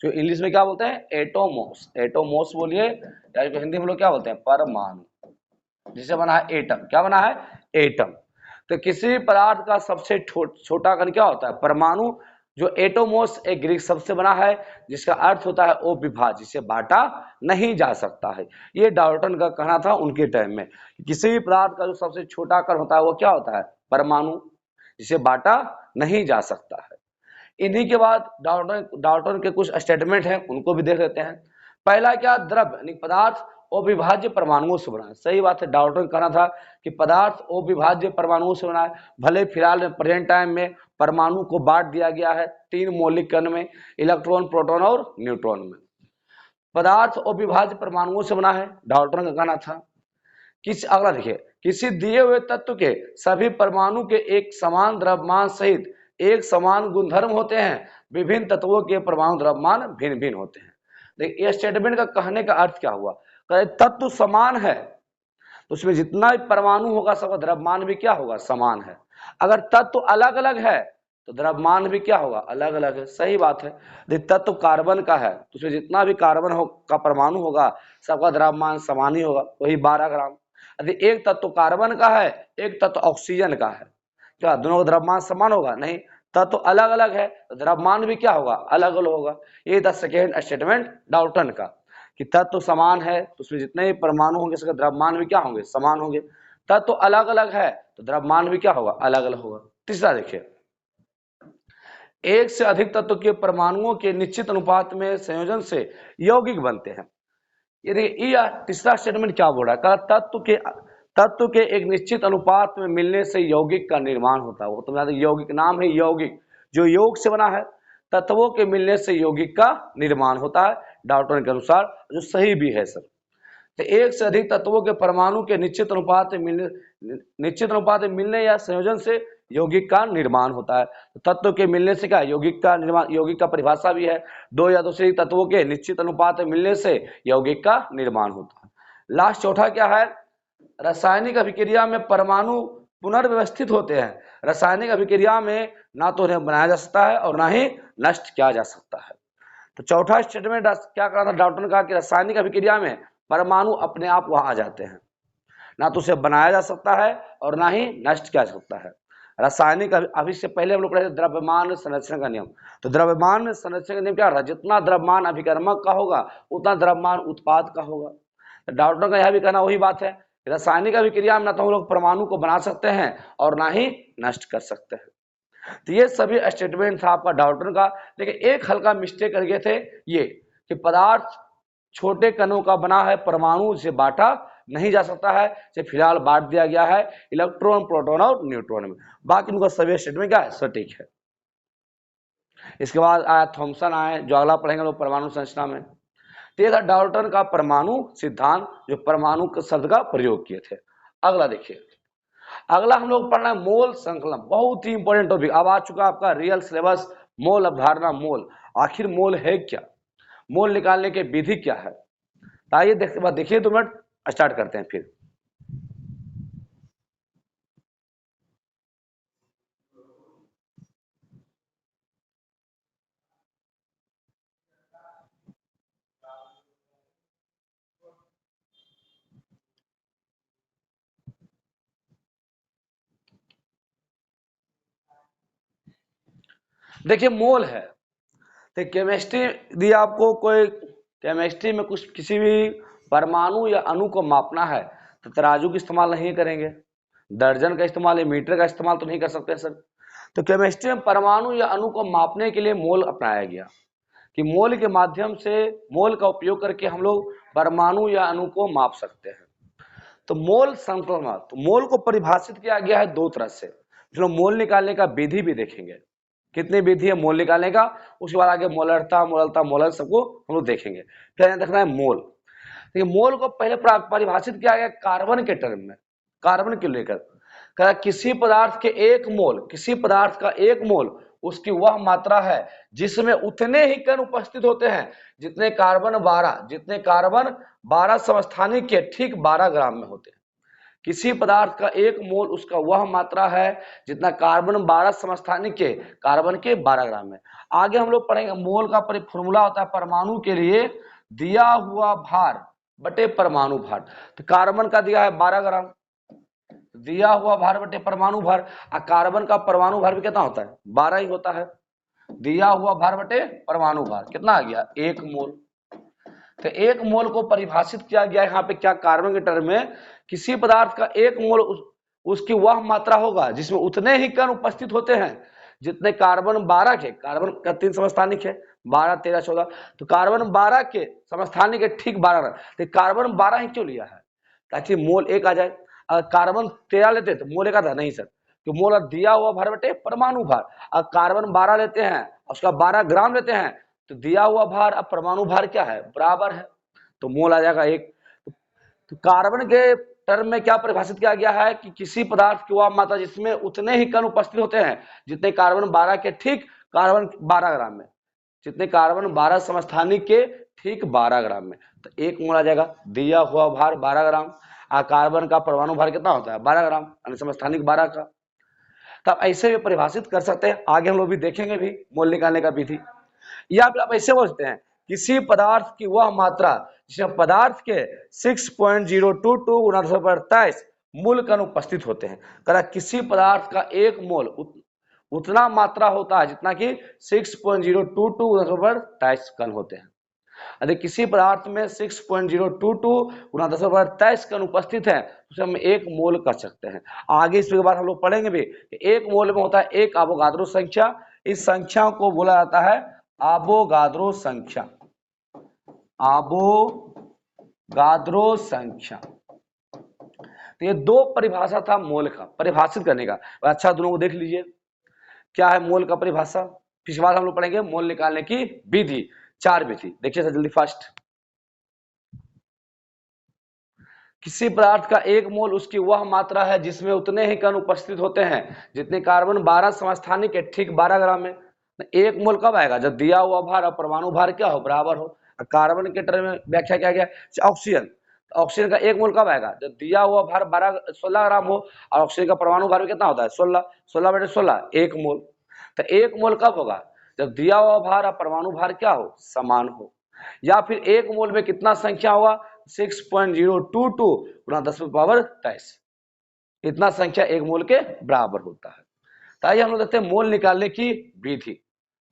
जो इंग्लिश में क्या बोलते हैं? एटोमोस। एटोमोस बोलिए, या हिंदी में लोग क्या बोलते हैं? परमाणु, जिसे बना है एटम। क्या बना है? एटम। तो किसी भी पदार्थ का सबसे छोटा कण क्या होता है? परमाणु, जो एटोमोस एक ग्रीक शब्द से बना है, जिसका अर्थ होता है अविभाज्य, जिसे बांटा नहीं जा सकता है। ये डाल्टन का कहना था उनके टाइम में। किसी भी पदार्थ का जो सबसे छोटा कण होता है वो क्या होता है? परमाणु, जिसे बांटा नहीं जा सकता है। इन्हीं के बाद डाल्टन के कुछ स्टेटमेंट हैं, उनको भी देख लेते हैं। पहला क्या? द्रव यानी पदार्थ अविभाज्य परमाणुओं से बना है। सही बात है, डाल्टन कहना था कि पदार्थ अविभाज्य परमाणुओं से बना है। भले फिलहाल में प्रेजेंट टाइम में परमाणु को बांट दिया गया है 3 मौलिक कण में, इलेक्ट्रॉन, प्रोटॉन और न्यूट्रॉन में। पदार्थ अविभाज्य परमाणुओं से बना है, डाल्टन का कहना था। अगला देखिए, किसी दिए हुए तत्व के सभी परमाणु के एक समान द्रव्यमान सहित एक समान गुणधर्म होते हैं, विभिन्न तत्वों के परमाणु द्रव्यमान भिन्न भिन्न होते हैं। देखिए, इस स्टेटमेंट का कहने का अर्थ क्या हुआ? तत्व समान है तो उसमें जितना भी परमाणु होगा सबका द्रव्यमान भी क्या होगा? समान है। अगर तत्व अलग अलग है तो द्रव्यमान भी क्या होगा? अलग अलग है। सही बात है। तत्व कार्बन का है तो उसमें जितना भी कार्बन का परमाणु होगा सबका द्रव्यमान समान ही होगा, वही 12 ग्राम। यदि एक तत्व कार्बन का है, एक तत्व ऑक्सीजन का है, क्या दोनों का द्रव्यमान समान होगा? नहीं, तत्व अलग अलग है तो द्रव्यमान भी क्या होगा? अलग अलग होगा। ये था सेकेंड स्टेटमेंट डाल्टन का, कि तत्व समान है तो उसमें जितने भी परमाणु होंगे उसके द्रव्यमान भी क्या होंगे? समान होंगे। तत्व अलग अलग है तो द्रव्यमान भी क्या होगा? अलग अलग होगा। तीसरा देखिए, एक से अधिक तत्व के परमाणुओं के निश्चित अनुपात में संयोजन से यौगिक बनते हैं। ये तीसरा स्टेटमेंट क्या बोल रहा है? तत्व के एक निश्चित अनुपात में मिलने से यौगिक का निर्माण होता है। वो तो यौगिक नाम है यौगिक, जो योग से बना है, तत्वों के मिलने से यौगिक का निर्माण होता है डाल्टन के अनुसार, जो सही भी है सर। तो एक से अधिक तत्वों के परमाणु के निश्चित अनुपात में मिलने या संयोजन से यौगिक का निर्माण होता है। तो तत्व के मिलने से क्या? यौगिक का निर्माण। यौगिक का परिभाषा भी है, दो या दो से अधिक तत्वों के निश्चित अनुपात में मिलने से यौगिक का निर्माण होता है। लास्ट चौथा क्या है? रासायनिक अभिक्रिया में परमाणु पुनर्व्यवस्थित होते हैं। रासायनिक अभिक्रिया में ना तो उन्हें बनाया जा सकता है और ना ही नष्ट किया जा सकता है। तो चौथा स्टेटमेंट क्या करा था डाल्टन का? कि रासायनिक अभिक्रिया में परमाणु अपने आप वहां आ जाते हैं। ना तो उसे बनाया जा सकता है और ना ही नष्ट किया जा सकता है। रासायनिक अभी से पहले हम लोग पढ़े थे द्रव्यमान संरक्षण का नियम। तो द्रव्यमान संरक्षण का नियम क्या, जितना द्रव्यमान अभिकर्मक का होगा उतना द्रव्यमान उत्पाद का होगा। तो डॉक्टर का यह भी कहना वही बात है, रासायनिक अभिक्रिया में ना तो हम लोग परमाणु को बना सकते हैं और ना ही नष्ट कर सकते हैं। तो ये सभी स्टेटमेंट था आपका डाल्टन का। लेकिन एक हल्का मिस्टेक कर गए थे ये कि पदार्थ छोटे कणों का बना है, परमाणु से बांटा नहीं जा सकता है, से फिलहाल बांट दिया गया है इलेक्ट्रॉन, प्रोटॉन और न्यूट्रॉन में। बाकी उनका सभी स्टेटमेंट क्या है, सटीक है। इसके बाद आया थॉमसन आए, जो अगला पढ़ेंगे लोग परमाणु संरचना में। तो ये था डाल्टन का परमाणु सिद्धांत, जो परमाणु शब्द का प्रयोग किए थे। अगला देखिए, अगला हम लोग पढ़ना है मोल संकलन। बहुत ही इंपॉर्टेंट टॉपिक अब आ चुका आपका रियल सिलेबस, मोल अवधारणा। मोल, आखिर मोल है क्या, मोल निकालने की विधि क्या है। आइए देखिए 2 मिनट, स्टार्ट करते हैं फिर। देखिए मोल है, तो केमिस्ट्री दी आपको, कोई केमिस्ट्री में कुछ किसी भी परमाणु या अणु को मापना है तो तराजू का इस्तेमाल नहीं करेंगे, दर्जन का इस्तेमाल या मीटर का इस्तेमाल तो नहीं कर सकते सर। तो केमिस्ट्री में परमाणु या अणु को मापने के लिए मोल अपनाया गया कि मोल के माध्यम से, मोल का उपयोग करके हम लोग परमाणु या अणु को माप सकते हैं। तो मोल संकलन, तो मोल को परिभाषित किया गया है 2 तरह से। जो मोल निकालने का विधि भी देखेंगे, कितनी विधि है मोल निकालने का, उसके बाद आगे मोलरता, मोललता, मोलर सबको हम लोग देखेंगे। फिर यहाँ देखना है मोल। देखिए मोल को पहले परिभाषित किया गया कार्बन के टर्म में, कार्बन को लेकर। किसी पदार्थ के 1 मोल, किसी पदार्थ का 1 मोल उसकी वह मात्रा है जिसमें उतने ही कण उपस्थित होते हैं जितने कार्बन 12, जितने कार्बन 12 समस्थानिक के ठीक 12 ग्राम में होते हैं। किसी पदार्थ का 1 मोल उसका वह मात्रा है जितना कार्बन 12 समस्थानिक के कार्बन के 12 ग्राम में। आगे हम लोग पढ़ेंगे मोल का फॉर्मूला होता है परमाणु के लिए दिया हुआ भार बटे परमाणु भार। तो कार्बन का दिया है 12 ग्राम, दिया हुआ भार बटे परमाणु भार। और कार्बन का परमाणु भार भी कितना होता है, 12 ही होता है। दिया हुआ भार बटे परमाणु भार कितना आ गया, 1 मोल। तो 1 मोल को परिभाषित किया गया यहाँ पे क्या, कार्बन के टर्म में किसी पदार्थ का 1 मोल उसकी वह मात्रा होगा जिसमें उतने ही कण उपस्थित होते हैं जितने कार्बन 12 के, कार्बन का 3 समस्थानिक है, 12, 13, 14, तो कार्बन 12 के समस्थानिक के ठीक 12। तो कार्बन 12 ही क्यों लिया है, ताकि मोल 1 आ जाए। अगर कार्बन 13 लेते तो मोल 1 आता, नहीं सर, तो मोल दिया हुआ भार बटे परमाणु भार। अब कार्बन 12 लेते हैं, उसका 12 ग्राम लेते हैं, तो दिया हुआ भार अब परमाणु भार क्या है, बराबर है, तो मोल आ जाएगा 1। तो कार्बन के टर्म में क्या परिभाषित किया गया है कि किसी पदार्थ की वह मात्रा जिसमें उतने ही कण उपस्थित होते हैं जितने कार्बन 12 के ठीक कार्बन 12 ग्राम में, जितने कार्बन 12 समस्थानिक के ठीक 12 ग्राम में। तो 1 मोल आ जाएगा, दिया हुआ भार 12 ग्राम, कार्बन का परमाणु भार कितना होता है, 12 ग्राम, यानी समस्थानिक 12 का। तब ऐसे भी परिभाषित कर सकते हैं, आगे हम लोग भी देखेंगे भी मोल निकालने का विधि। या फिर आप ऐसे बोलते हैं किसी पदार्थ की वह मात्रा जिसमें पदार्थ के 6.022 गुना 1023 मूल कण उपस्थित होते हैं। कह किसी पदार्थ का 1 मोल उतना मात्रा होता है जितना कि 6.022 गुना 1023 कण होते हैं। यदि किसी पदार्थ में 6.022 गुना 1023 कण उपस्थित है उसे हम 1 मोल कर सकते हैं। आगे इसके बाद हम लोग पढ़ेंगे भी 1 मोल में होता है 1 अवोगाद्रो संख्या। इस संख्या को बोला जाता है अवोगाद्रो संख्या, अवोगाद्रो संख्या। तो ये 2 परिभाषा था मोल का परिभाषित करने का। अच्छा दोनों को देख लीजिए क्या है मोल का परिभाषा। फिर बाद हम लोग पढ़ेंगे मोल निकालने की विधि, 4 विधि। देखिए सर जल्दी फास्ट। किसी पदार्थ का 1 मोल उसकी वह मात्रा है जिसमें उतने ही कण उपस्थित होते हैं जितने कार्बन 12 समस्थानिक के ठीक 12 ग्राम में। 1 मोल कब आएगा, जब दिया हुआ भार और परमाणु भार क्या हो, बराबर हो। कार्बन के टर्म में व्याख्या क्या गया, ऑक्सीजन, ऑक्सीजन का 1 मोल कब आएगा, जब दिया हुआ भार 16 ग्राम हो और ऑक्सीजन का परमाणु भार कितना होता है 16, 16 बटे 16 1 मोल। तो 1 मोल कब होगा, जब दिया हुआ भार और परमाणु भार क्या हो, समान हो। या फिर 1 मोल में कितना संख्या होगा, 6.022 गुना 10 पर पावर 23, इतना संख्या एक मोल के बराबर होता है। तो आइए हम लोग देखते हैं मोल निकालने की विधि।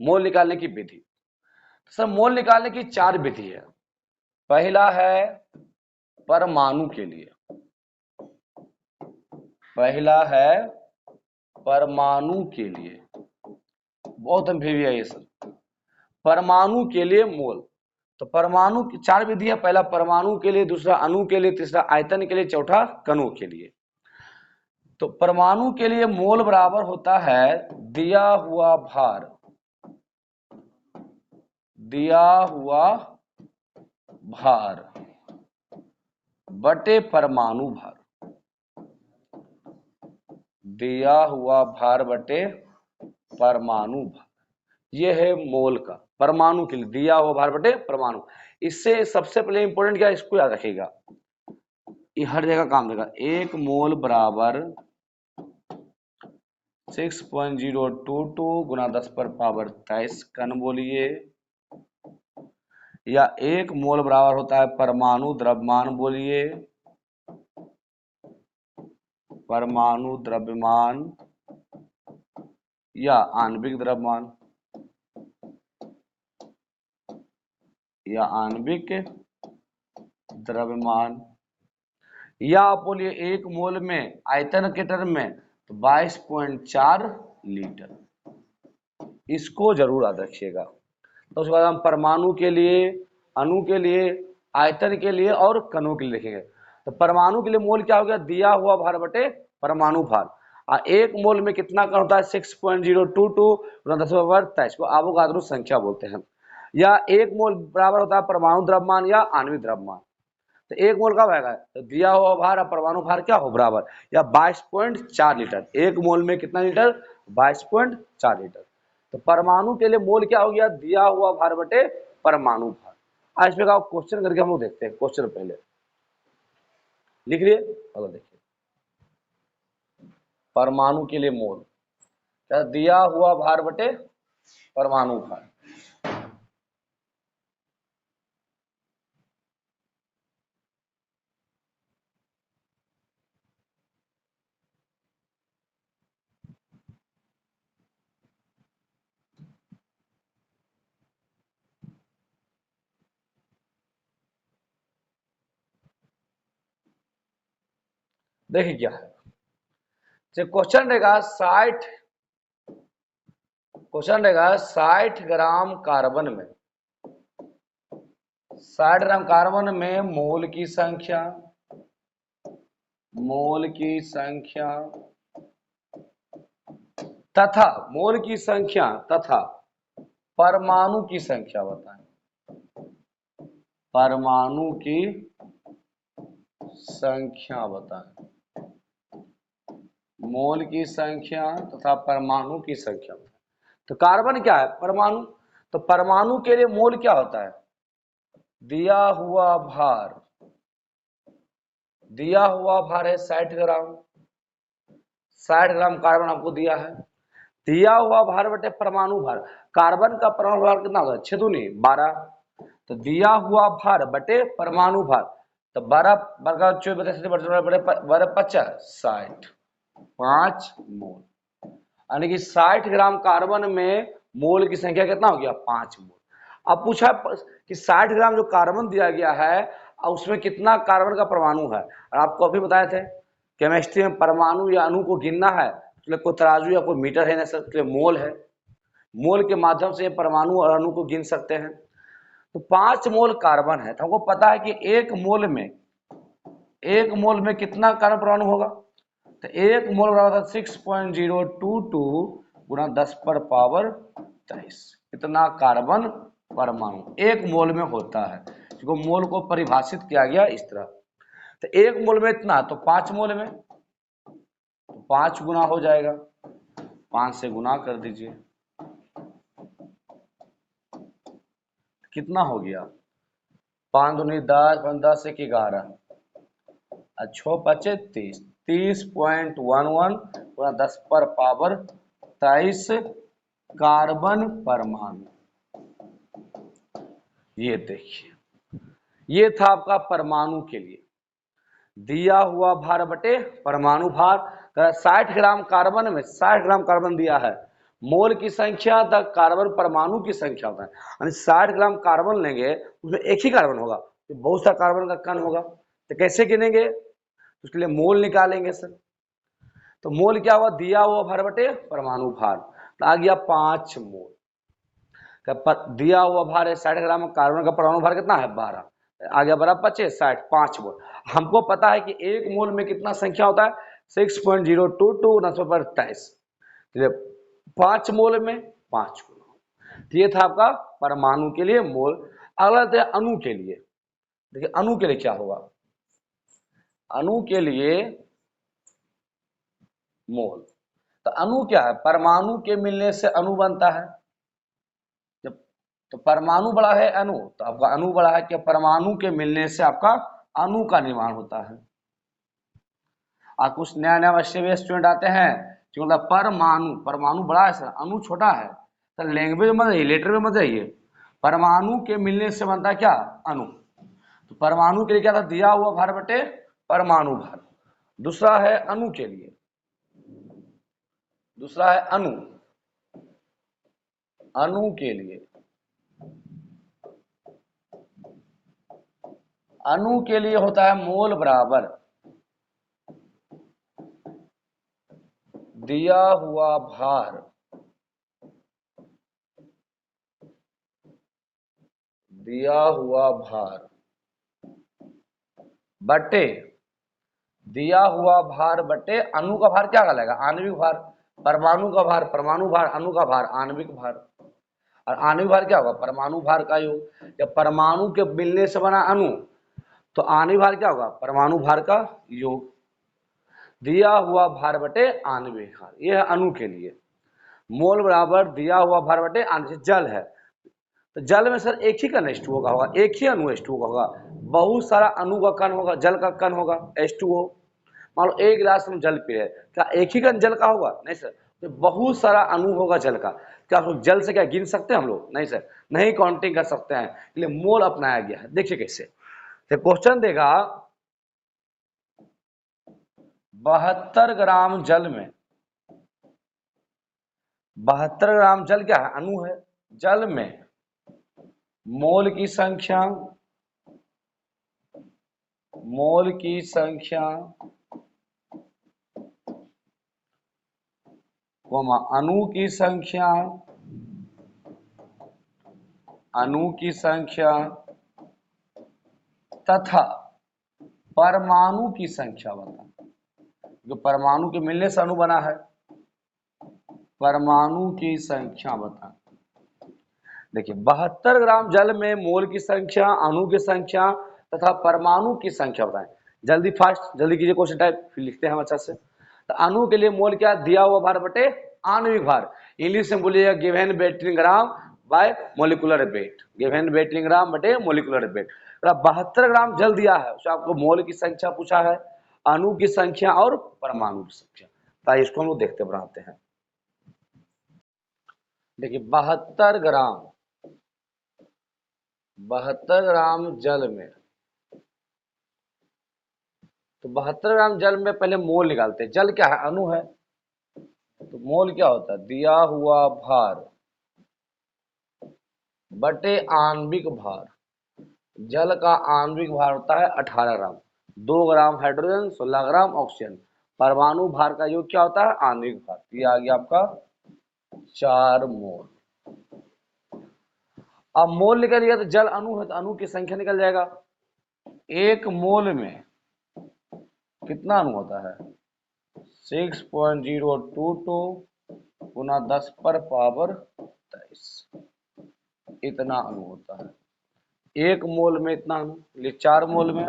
मोल निकालने की विधि, सर मोल निकालने की 4 विधि है। पहला है परमाणु के लिए, पहला है परमाणु के लिए, बहुत अनुभवी है ये सर। परमाणु के लिए मोल, तो परमाणु की 4 विधि है। पहला परमाणु के लिए, दूसरा अणु के लिए, तीसरा आयतन के लिए, चौथा कणों के लिए। तो परमाणु के लिए मोल बराबर होता है दिया हुआ भार, दिया हुआ भार बटे परमाणु भार, दिया हुआ भार बटे परमाणु भार, ये है मोल का। परमाणु के लिए दिया हुआ भार बटे परमाणु। इससे सबसे पहले इंपॉर्टेंट क्या है, इसको याद रखिएगा, ये हर जगह काम देगा। एक मोल बराबर 6.022 गुना 10 पर पावर 23 कण बोलिए, या एक मोल बराबर होता है परमाणु द्रव्यमान बोलिए, परमाणु द्रव्यमान या आणविक द्रव्यमान, या आणविक द्रव्यमान, या आप बोलिए एक मोल में आयतन के टर्म में तो 22.4 लीटर, इसको जरूर याद रखिएगा। तो उसके बाद हम परमाणु के लिए, अणु के लिए, आयतन के लिए और कणों के लिए लिखेंगे। तो परमाणु के लिए मोल क्या हो गया, दिया हुआ भार बटे परमाणु भार। एक मोल में कितना कण होता है 6.022 गुना 10 पर पावर 23 को अवोगाद्रो संख्या बोलते हैं। या एक मोल बराबर होता है परमाणु द्रव्यमान या आणविक द्रव्यमान। तो एक मोल कब आएगा, तो दिया हुआ भार और परमाणु भार क्या हो बराबर, या 22.4 लीटर। एक मोल में कितना लीटर, 22.4 लीटर। तो परमाणु के लिए मोल क्या हो गया, दिया हुआ भार बटे परमाणु भार। आज पे क्वेश्चन करके हम लोग देखते हैं। क्वेश्चन पहले लिख लिए, अगर देखिए परमाणु के लिए मोल क्या, दिया हुआ भार बटे परमाणु भार। देखिए क्या है, क्वेश्चन रहेगा 60, क्वेश्चन रहेगा 60 ग्राम कार्बन में, 60 ग्राम कार्बन में मोल की संख्या, मोल की संख्या तथा मोल की संख्या तथा परमाणु की संख्या बताएं, परमाणु की संख्या बताएं, मोल की संख्या तथा परमाणु की संख्या। तो कार्बन क्या है, परमाणु। तो परमाणु के लिए मोल क्या होता है, दिया हुआ भार, दिया हुआ भार है 60 ग्राम, 60 ग्राम कार्बन आपको दिया है। दिया हुआ भार बटे परमाणु भार, कार्बन का परमाणु भार कितना होता है 6 दूनी 12, तो दिया हुआ भार बटे परमाणु भार, तो 12 बर्गा 12 50 60, 5 मोल, यानी कि 60 ग्राम कार्बन में मोल की संख्या कितना हो गया 5 मोल। अब पूछा कि 60 ग्राम जो कार्बन दिया गया है उसमें कितना कार्बन का परमाणु है, और आपको अभी बताए थे केमिस्ट्री में परमाणु या अणु को गिनना है तो कोई तराजू या कोई मीटर है ना सर, इसलिए मोल है, मोल के माध्यम से परमाणु और अणु को गिन सकते हैं। तो 5 मोल कार्बन है, तो हमको पता है कि एक मोल में कितना कार्बन परमाणु होगा, तो एक मोल बराबर था 6.022 गुना 10 पर पावर 23, इतना कार्बन परमाणु एक मोल में होता है। इसको मोल को परिभाषित किया गया इस तरह। तो एक मोल में इतना, तो 5 मोल में 5 गुना हो जाएगा, 5 से गुना कर दीजिए, कितना हो गया 5 दूनी 10, 10 1 11, 6 5 30, 30.11 गुना 10 पर पावर 23 कार्बन परमाणु। ये देखिए ये था आपका परमाणु के लिए दिया हुआ भार बटे परमाणु भार। 60 ग्राम कार्बन में 60 ग्राम कार्बन दिया है, मोल की संख्या तक कार्बन परमाणु की संख्या होता है, यानी 60 ग्राम कार्बन लेंगे उसमें एक ही कार्बन होगा, तो बहुत सा कार्बन का कण होगा, तो कैसे गिनेंगे, उसके लिए मोल निकालेंगे सर। तो मोल क्या हुआ, दिया हुआ भार बटे परमाणु भार, तो आ गया 5 मोल। दिया हुआ भार है 60 ग्राम, कार्बन का परमाणु भार कितना है 12, आ गया बराबर 25 60 5 मोल। हमको पता है कि एक मोल में कितना संख्या होता है 6.022 पर 23, 5 मोल में 5 गुना। तो ये था आपका परमाणु के लिए मोल। अगला है अणु के लिए। देखिए अणु के लिए क्या होगा, अणु के लिए मोल। तो अणु क्या है, परमाणु के मिलने से अणु बनता है। जब तो परमाणु बड़ा है अणु, तो आपका अणु बड़ा है कि परमाणु के मिलने से आपका अणु का निर्माण होता है। कुछ नया नया स्टूडेंट आते हैं जो मतलब परमाणु, परमाणु बड़ा है सर, अणु छोटा है सर, लैंग्वेज मत जाइए, लेटर में मत जाइए। परमाणु के मिलने से बनता है क्या, अणु। तो परमाणु के लिए क्या था, दिया हुआ भार बटे परमाणु भार। दूसरा है अणु के लिए, दूसरा है अणु, अणु के लिए, अणु के लिए होता है मोल बराबर दिया हुआ भार बटे दिया हुआ भार बटे अणु का भार क्या कहलाएगा, आणविक भार। परमाणु का भार परमाणु भार, अणु का भार आणविक भार, और आणविक भार क्या होगा, परमाणु भार का योग। जब परमाणु के मिलने से बना अणु, तो आणविक भार क्या होगा, परमाणु भार का योग। दिया हुआ भार बटे आणविक भार, यह है अणु के लिए। मोल बराबर दिया हुआ भार बटे आणविक। जल है तो जल में सर एक ही कण H2O का होगा, एक ही अणु H2O का होगा, बहुत सारा अणु का कण होगा, जल का कण होगा H2O। मान लो एक गिलास हम जल पी रहे, क्या एक ही कण जल का होगा, नहीं सर, तो बहुत सारा अणु होगा जल का। क्या हम लोग जल से क्या गिन सकते हैं हम लोग, नहीं सर, नहीं काउंटिंग कर सकते हैं, इसलिए मोल अपनाया गया है। देखिए कैसे, तो क्वेश्चन देगा 72 ग्राम जल में, 72 ग्राम जल क्या है, अणु है, जल में मोल की संख्या, मोल की संख्या अणु की संख्या, अणु की संख्या तथा परमाणु की संख्या बता, जो परमाणु के मिलने से अणु बना है, परमाणु की संख्या बता। देखिए 72 ग्राम जल में मोल की संख्या, अणु की संख्या तथा परमाणु की संख्या बताएं। जल्दी फास्ट जल्दी कीजिए क्वेश्चन टाइप, फिर लिखते हैं हम अच्छा से। तो अणु के लिए मोल क्या, दिया हुआ भार बटे आणविक भार। इंग्लिश में बोलिएगा given weight gram by molecular weight, given weight gram बटे मोलिकुलर वेट। 72 ग्राम जल दिया है, उससे आपको मोल की संख्या पूछा है, अणु की संख्या और परमाणु की संख्या। तो इसको हम लोग देखते बनाते हैं। देखिए 72 ग्राम जल में, तो 72 ग्राम जल में पहले मोल निकालते हैं। जल क्या है, अणु है, तो मोल क्या होता है, दिया हुआ भार बटे आणविक भार। जल का आणविक भार होता है 18 ग्राम, 2 ग्राम हाइड्रोजन 16 ग्राम ऑक्सीजन। परमाणु भार का योग क्या होता है, आणविक भार। ये आ गया आपका 4 मोल। अब मोल निकल गया तो जल अणु है, तो अणु की संख्या निकल जाएगा। एक मोल में कितना अणु होता है, 6.022 गुना 10 पर पावर 23, इतना अणु होता है। एक मोल में इतना अणु, इसलिए 4 मोल में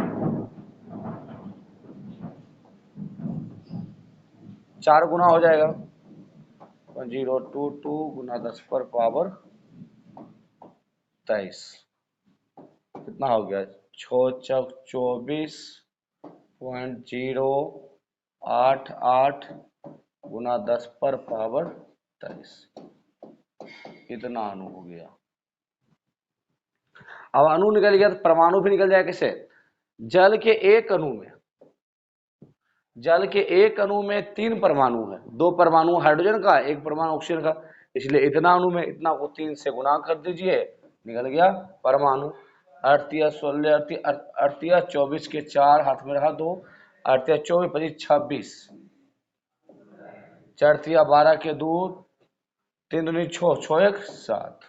4 गुना हो जाएगा, 022 गुना 10 पर पावर 23, कितना हो गया, 24.088 गुना 10 पर पावर 23, इतना अणु हो गया। अब अणु निकल गया तो परमाणु भी निकल जाए। कैसे? जल के एक अणु में, जल के एक अणु में 3 परमाणु है, 2 परमाणु हाइड्रोजन का, 1 परमाणु ऑक्सीजन का, इसलिए इतना अणु में इतना को 3 से गुणा कर दीजिए, निकल गया परमाणु। 8 या 16 8 या 24 के 4 हाथ में रहा 2, 8 या 24 25 26, 4 या 12 के 2, 3 दूनी 6, 6 1 7,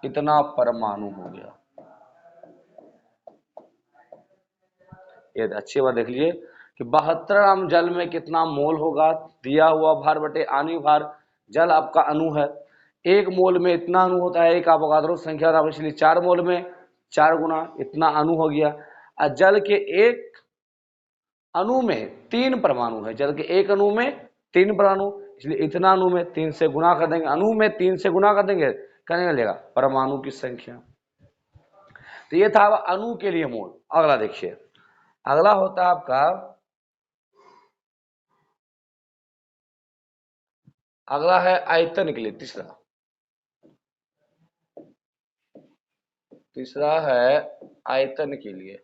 इतना परमाणु हो गया। ये अच्छी बात देख लीजिए कि 72 ग्राम जल में कितना मोल होगा, दिया हुआ भार बटे आणविक भार, जल आपका अणु है, 1 मोल में इतना अणु होता है, एक अवोगाद्रो संख्या था, इसलिए 4 मोल में 4 गुना इतना अणु हो गया। और जल के एक अणु में 3 परमाणु है, जल के एक अणु में 3 परमाणु, इसलिए इतना अणु में 3 से गुना कर देंगे, अणु में 3 से गुना कर देंगे, करने लगेगा परमाणु की संख्या। तो ये था अणु के लिए मोल। अगला देखिए, अगला होता है आपका, अगला है आयतन के लिए, तीसरा है आयतन के लिए।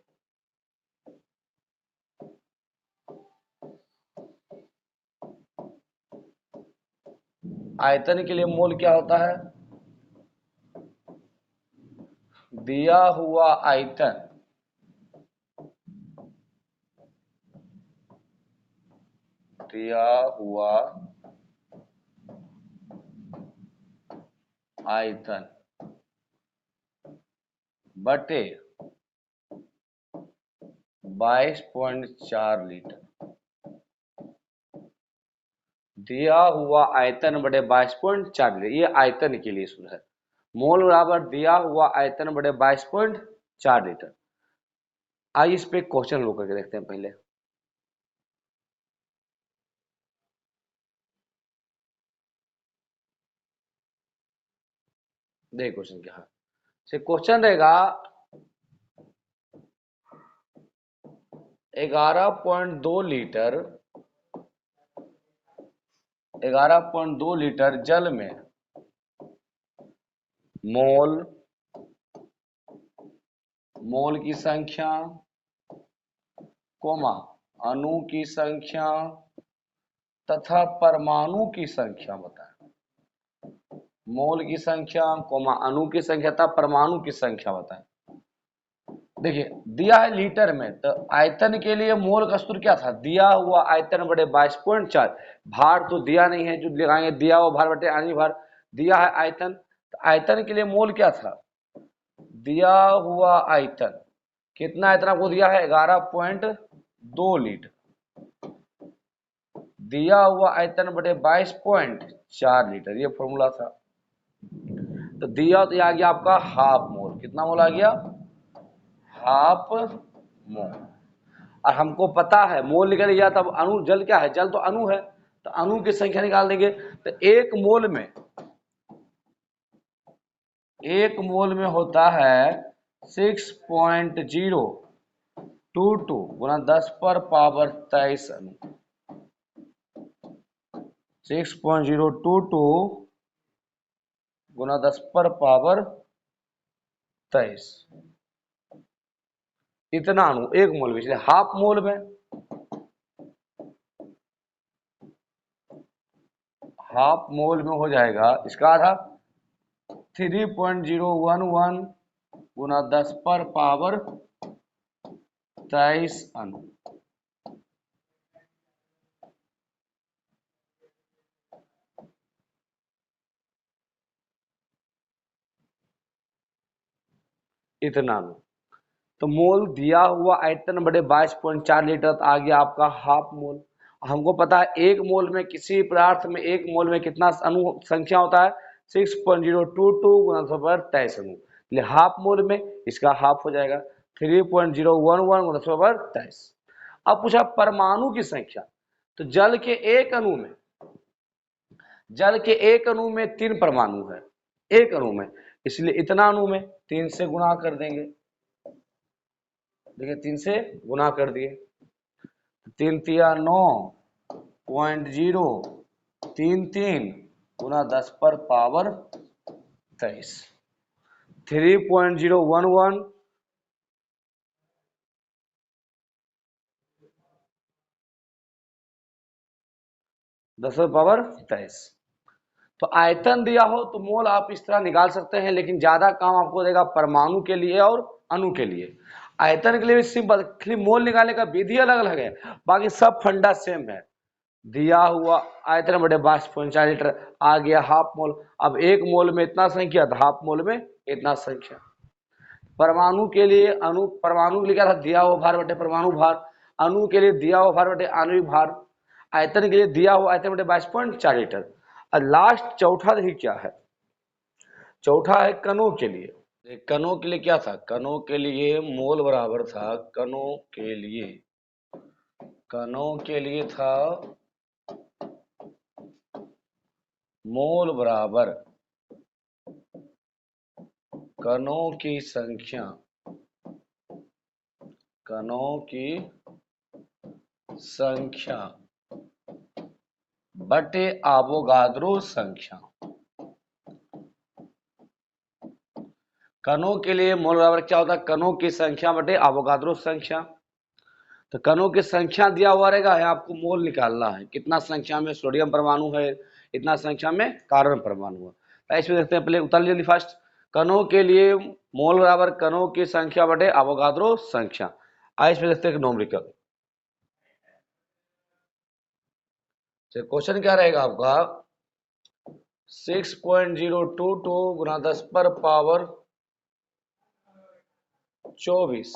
आयतन के लिए मोल क्या होता है? दिया हुआ आयतन दिया हुआ आयतन बटे 22.4 लीटर। दिया हुआ आयतन बटे 22.4 लीटर, ये आयतन के लिए सूत्र है। मोल बराबर दिया हुआ आयतन बटे 22.4 लीटर। आइए इस पे क्वेश्चन लो करके देखते हैं पहले। देख क्वेश्चन क्या है। क्वेश्चन रहेगा 11.2 लीटर 11.2 लीटर जल में मोल की संख्या, कोमा अणु की संख्या तथा परमाणु की संख्या बताएं। मोल की संख्या, कोमा अणु की संख्या तथा परमाणु की संख्या बताएं। देखिए दिया है लीटर में, तो आयतन के लिए मोल का सूत्र क्या था? दिया हुआ आयतन बटे 22.4। भार तो दिया नहीं है, जो लगाएंगे दिया हुआ भार बटे आणविक भार। दिया है आयतन, तो आयतन के लिए मोल क्या था? दिया हुआ आयतन कितना आयतन आपको दिया है? 11.2 लीटर। दिया हुआ आयतन बटे 22.4 लीटर, ये फॉर्मूला था। तो दिया तो आ गया आपका हाफ मोल। कितना मोल आ गया? Half mole. और हमको पता है मोल निकल गया, तब अणु, जल क्या है? जल तो अणु है, तो अणु की संख्या निकाल देंगे। तो एक मोल में होता है 6.022 गुना 10 पर पावर 23 अणु। 6.022 गुना 10 पर पावर 23, इतना अणु एक मोल में, इसलिए हाफ मोल में हो जाएगा इसका आधा, 3.011 गुना 10 पर पावर 23 अणु। इतना अणु। तो मोल दिया हुआ आयतन बड़े 22.4 लीटर आ गया आपका हाफ मोल। हमको पता है एक मोल में, किसी पदार्थ में एक मोल में कितना अणु संख्या होता है? 6.022 गुना 10 पर 23 अणु, इसलिए हाफ मोल में इसका हाफ हो जाएगा 3.011 गुना 10 पर 23। अब पूछा परमाणु की संख्या, तो जल के एक अणु में 3 परमाणु है, एक अणु में, इसलिए इतना अणु में 3 से गुणा कर देंगे। देखिए 3 से गुना कर दिए, 3 तिया 9.033 गुना 10 पर पावर 23। 3.011 10⁻23। तो आयतन दिया हो तो मोल आप इस तरह निकाल सकते हैं, लेकिन ज्यादा काम आपको देगा परमाणु के लिए और अणु के लिए। आयतन के लिए भी सिंपल, खाली मोल निकालने का विधि अलग अलग है, बाकी सब फंडा सेम है। दिया हुआ आयतन बटे 22.4 लीटर आ गया हाफ मोल। अब एक मोल में इतना संख्या तो हाफ मोल में इतना संख्या। परमाणु के लिए परमाणु के लिए क्या था, दिया हुआ भार बटे परमाणु भार। अणु के लिए दिया हुआ भार बटे आणविक भार। आयतन के लिए दिया हुआ आयतन बटे 22.4 लीटर। और लास्ट चौथा देखिए क्या है, चौथा है कणों के लिए। कणों के लिए क्या था, कणों के लिए मोल बराबर था, कणों के लिए था मोल बराबर कणों की संख्या, कणों की संख्या बटे अवोगाद्रो संख्या। कणों के लिए मोल बराबर क्या होता है, कणों की संख्या बटे अवोगाद्रो संख्या। तो कणों की संख्या दिया हुआ रहेगा, है आपको मोल निकालना है, कितना संख्या में सोडियम परमाणु है, इतना संख्या में कार्बन परमाणु है। तो इसमें देखते हैं, पहले उतार जल्दी फास्ट। कणों के लिए मोल बराबर कणों की संख्या बटे अवोगाद्रो संख्या। आइए इसमें देखते हैं न्यूमेरिकल। क्वेश्चन क्या रहेगा आपका, 6.022 गुना 10 पर पावर 24,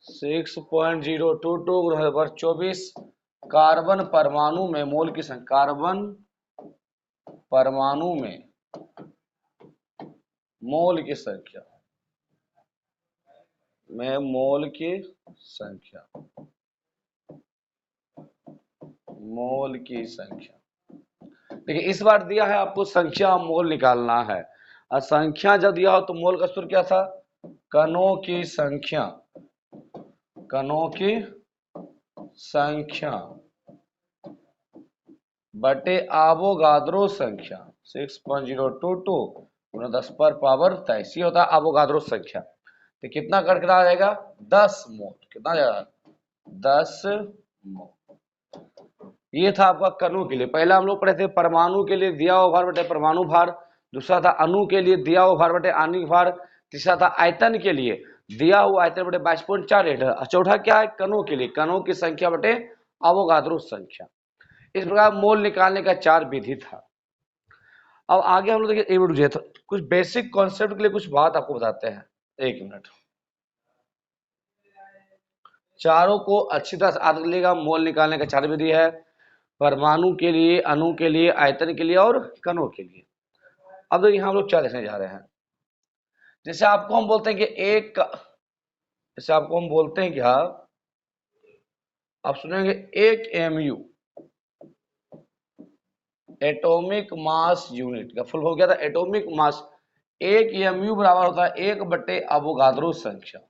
6.022 गुना 10 पर 24 कार्बन परमाणु में मोल की संख्या, कार्बन परमाणु में मोल की संख्या, में मोल की संख्या, मोल की संख्या। देखिए इस बार दिया है आपको संख्या मोल निकालना है, और संख्या जब दिया हो तो मोल का सूत्र क्या था, कणों की संख्या, कणों की संख्या बटे अवोगाद्रो संख्या। 6.022 गुना 10 पर पावर 23 ये होता है अवोगाद्रो संख्या। तो कितना करके आ जाएगा, 10 मोल। कितना जाएगा, 10 मोल। ये था आपका कणों के लिए। पहला हम लोग पढ़े थे परमाणु के लिए दिया हुआ भार बटे परमाणु भार, दूसरा था अणु के लिए दिया हुआ भार बटे आणविक भार, तीसरा था आयतन के लिए दिया हुआ आयतन बटे 22.4 लीटर, चौथा क्या है, कणों के लिए कणों की संख्या बटे अवोगाद्रो संख्या। इस प्रकार मोल निकालने का 4 विधि था। अब आगे हम लोग देखिए कुछ बेसिक कॉन्सेप्ट के लिए कुछ बात आपको बताते हैं, 1 मिनट। चारों को अच्छी तरह से याद लीजिएगा। मोल निकालने का 4 विधि है, परमाणु के लिए, अणु के लिए, आयतन के लिए और कणों के लिए। अब देखिए हम लोग क्या देखने जा रहे हैं, जैसे आपको हम बोलते हैं कि जैसे आपको हम बोलते हैं क्या, आप सुनेंगे 1 mu एटॉमिक मास यूनिट का फुल हो गया था एटॉमिक मास। 1 mu बराबर होता है 1 बटे अवोगाद्रो संख्या,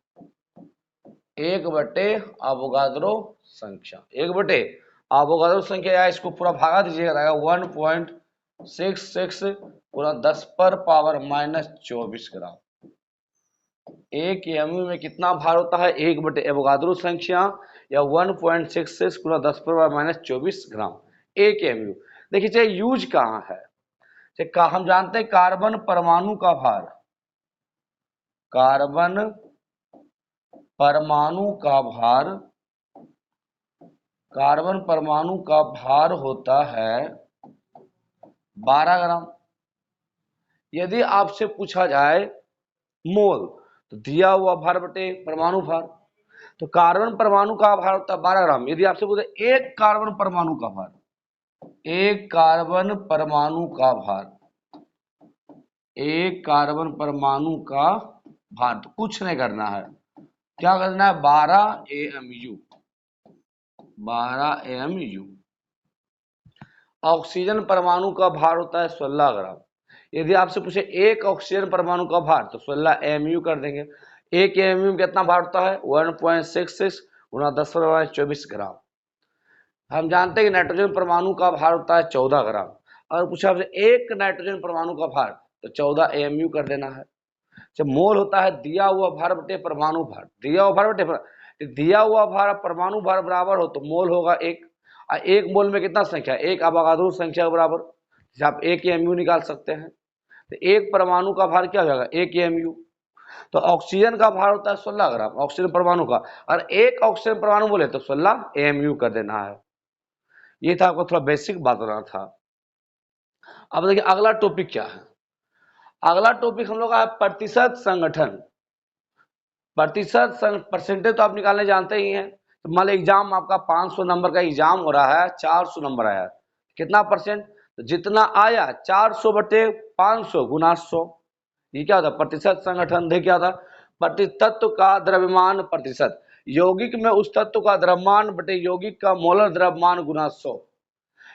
1 बटे अवोगाद्रो संख्या, 1 बटे अवोगाद्रो संख्या, या इसको पूरा भागा दीजिएगा 1.66 पूरा 10 पर पावर -24 ग्राम। 1 mu में कितना भार होता है, 1 बटे एवोगाद्रो संख्या या 1.66 गुना 10 पर -24 ग्राम 1 mu। देखिए चाहे यूज कहाँ है, हम जानते हैं कार्बन परमाणु का भार, कार्बन परमाणु का भार, कार्बन परमाणु का भार होता है 12 ग्राम। यदि आपसे पूछा जाए मोल, तो दिया हुआ भार बटे परमाणु भार, तो कार्बन परमाणु का भार होता है 12 ग्राम। यदि आपसे पूछे एक कार्बन परमाणु का भार, एक कार्बन परमाणु का भार, एक कार्बन परमाणु का भार, तो कुछ नहीं करना है, क्या करना है, 12 AMU, 12 AMU। ऑक्सीजन परमाणु का भार होता है 16 ग्राम। यदि आपसे पूछे एक ऑक्सीजन परमाणु का भार, तो 16 AMU कर देंगे। एक AMU में कितना भार होता है, 1.66 गुना 10 पर -24 ग्राम। हम जानते हैं कि नाइट्रोजन परमाणु का भार होता है 14 ग्राम। अगर पूछा आपसे एक नाइट्रोजन परमाणु का भार, तो 14 AMU कर देना है। जब मोल होता है दिया हुआ भार बटे परमाणु भार, दिया हुआ भार बटे दिया हुआ भार परमाणु भार बराबर हो तो मोल होगा 1। और 1 मोल में कितना संख्या, 1 अवगाद्रो संख्या के बराबर, जैसे आप 1 AMU निकाल सकते हैं। तो 1 परमाणु का भार क्या हो जाएगा, 1 AMU। तो ऑक्सीजन का भार होता है 16 ग्राम ऑक्सीजन परमाणु का, और 1 ऑक्सीजन परमाणु बोले तो 16 AMU कर देना है। ये था, आपको थोड़ा बेसिक बात होना था। अब देखिए अगला टॉपिक क्या है। अगला टॉपिक हम लोग का है प्रतिशत संगठन। प्रतिशत परसेंटेज तो आप निकालने जानते ही हैं। तो मान लो एग्जाम आपका 500 नंबर का एग्जाम हो रहा है, 400 नंबर आया, कितना परसेंट, तो जितना आया 400 बटे 500 गुना 100, ये क्या होता, प्रतिशत संगठन। देखिए क्या था, तत्व का द्रव्यमान प्रतिशत, यौगिक में उस तत्व का द्रव्यमान बटे यौगिक का मोलर द्रव्यमान गुना 100।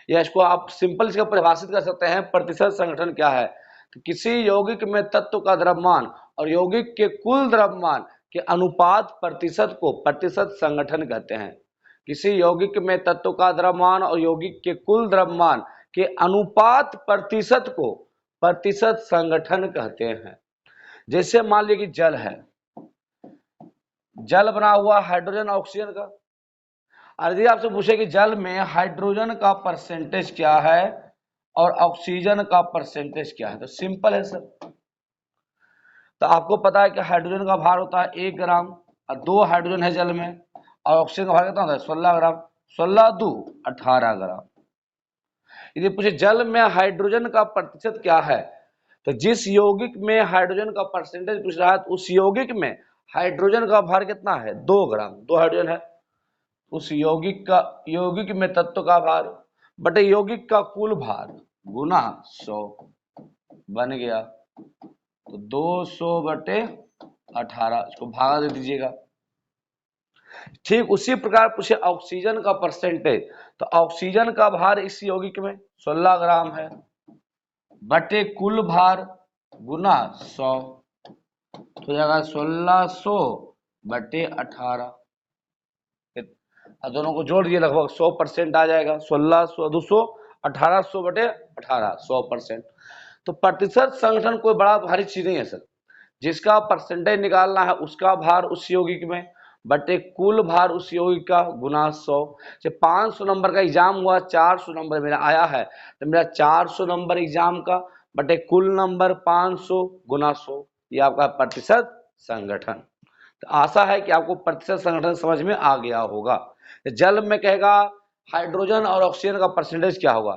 या इसको आप सिंपल इसका परिभाषित कर सकते हैं, प्रतिशत संगठन क्या है, तो किसी यौगिक में तत्व का द्रव्यमान और यौगिक के कुल द्रव्यमान के अनुपात प्रतिशत को प्रतिशत संगठन कहते हैं। किसी यौगिक में तत्व का द्रव्यमान और यौगिक के कुल द्रव्यमान के अनुपात प्रतिशत को प्रतिशत संगठन कहते हैं। जैसे मान लीजिए कि जल है, जल बना हुआ हाइड्रोजन ऑक्सीजन का। यदि आपसे पूछे कि जल में हाइड्रोजन का परसेंटेज क्या है और ऑक्सीजन का परसेंटेज क्या है, तो सिंपल है सर। तो आपको पता है कि हाइड्रोजन का भार होता है 1 ग्राम, और 2 हाइड्रोजन है जल में, और ऑक्सीजन का भार कितना होता है 16 ग्राम, 16 2 18 ग्राम। यदि पूछे जल में हाइड्रोजन का प्रतिशत क्या है, तो जिस यौगिक में हाइड्रोजन का परसेंटेज पूछ रहा है, तो उस यौगिक में हाइड्रोजन का भार कितना है 2 ग्राम, 2 हाइड्रोजन है, उस यौगिक में तत्व का भार बटे यौगिक का कुल भार गुना 100 बन गया। तो 200 बटे 18, इसको भागा दे दीजिएगा। ठीक उसी प्रकार पूछे ऑक्सीजन का परसेंटेज, तो ऑक्सीजन का भार इस यौगिक में 16 ग्राम है बटे कुल भार गुना 100, तो हो जाएगा 1600 बटे 18। दोनों को जोड़ दिए लगभग 100% आ जाएगा, 1600 200 1800 बटे 18 100%। तो प्रतिशत संगठन कोई बड़ा भारी चीज नहीं है सर। जिसका परसेंटेज निकालना है उसका भार उस यौगिक में बटे कुल भार उस यौगिक का गुना 100। जब 500 नंबर का एग्जाम हुआ, 400 नंबर मेरा आया है, तो मेरा 400 नंबर एग्जाम का बटे कुल नंबर 500 गुना 100, ये आपका प्रतिशत संगठन। तो आशा है कि आपको प्रतिशत संगठन समझ में आ गया होगा। जल में कहेगा हाइड्रोजन और ऑक्सीजन का परसेंटेज क्या होगा,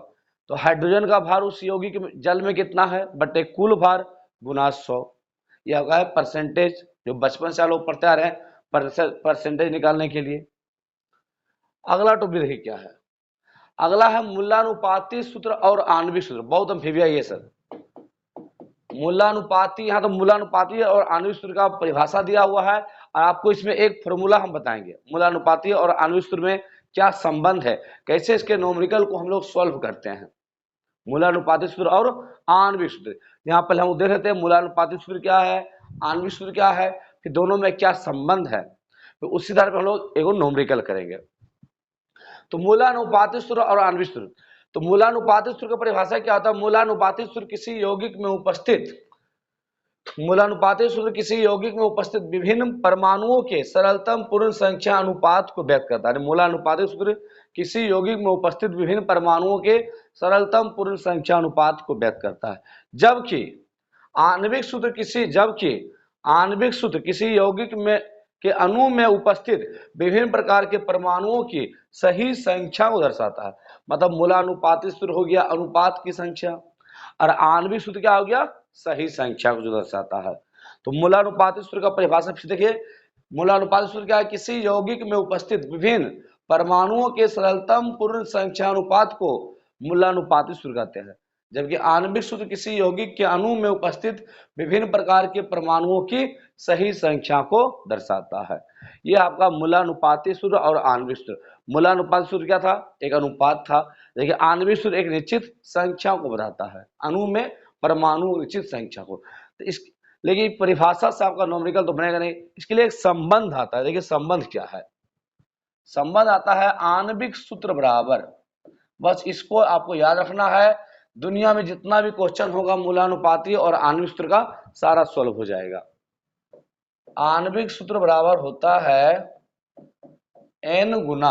तो हाइड्रोजन का भार उस यौगिक जल में कितना है बटे कुल भार गुना 100, यह होगा परसेंटेज, जो बचपन से लोग पढ़ते आ रहे हैं परसेंटेज निकालने के लिए। अगला टॉपिक देखिए क्या है। अगला है मूल्यानुपाती सूत्र और आणविक सूत्र, बहुत अम्फिबिया ये सर। मूल्यानुपाती, यहाँ तो मूल्यानुपाती और आणविक सूत्र का परिभाषा दिया हुआ है, और आपको इसमें एक फॉर्मूला हम बताएंगे मूल्यानुपाती और आणविक सूत्र में क्या संबंध है, कैसे इसके न्यूमेरिकल को हम लोग सॉल्व करते हैं। मूल्यानुपाती सूत्र और आणविक सूत्र, यहाँ पहले हम देख लेते हैं मूल्यानुपाती सूत्र क्या है, आणविक सूत्र क्या है, फिर दोनों में क्या संबंध है, तो उसी आधार पर हम लोग एक न्यूमेरिकल करेंगे। तो मूल्यानुपाती सूत्र और आणविक सूत्र, तो मूल्यानुपाती सूत्र की परिभाषा क्या होता है, मूल्यानुपाती सूत्र किसी यौगिक में उपस्थित विभिन्न परमाणुओं के सरलतम पूर्ण संख्या अनुपात को व्यक्त करता है। मूल्यानुपाती सूत्र किसी यौगिक में उपस्थित विभिन्न परमाणुओं के सरलतम पूर्ण संख्या अनुपात को व्यक्त करता है, जबकि आणविक सूत्र किसी यौगिक में के अणु में उपस्थित विभिन्न प्रकार के परमाणुओं की सही संख्या को दर्शाता है। मतलब मूल्यानुपाती सूत्र हो गया अनुपात की संख्या, और आणविक सूत्र क्या हो गया, सही संख्या को जो दर्शाता है। तो मूल्यानुपाती सूत्र का परिभाषा फिर देखिए, मूल्यानुपाती सूत्र क्या है, किसी यौगिक में उपस्थित विभिन्न परमाणुओं के सरलतम पूर्ण संख्या अनुपात को मूल्यानुपाती सूत्र कहते हैं, जबकि आणविक सूत्र किसी यौगिक के अणु में उपस्थित विभिन्न प्रकार के परमाणुओं की सही संख्या को दर्शाता है। यह आपका मूल्यानुपाती सूत्र और आणविक सूत्र। मूल्यानुपाती सूत्र क्या था, एक अनुपात था, देखिए आणविक सूत्र एक निश्चित संख्या को बताता है, अणु में परमाणु निश्चित संख्या को। तो इस लेकिन परिभाषा से आपका न्यूमेरिकल तो बनेगा नहीं, इसके लिए एक संबंध आता है। देखिए संबंध क्या है, संबंध आता है आणविक सूत्र बराबर, बस इसको आपको याद रखना है, दुनिया में जितना भी क्वेश्चन होगा मूलानुपाती और आणविक सूत्र का सारा सॉल्व हो जाएगा। आणविक सूत्र बराबर होता है n गुना,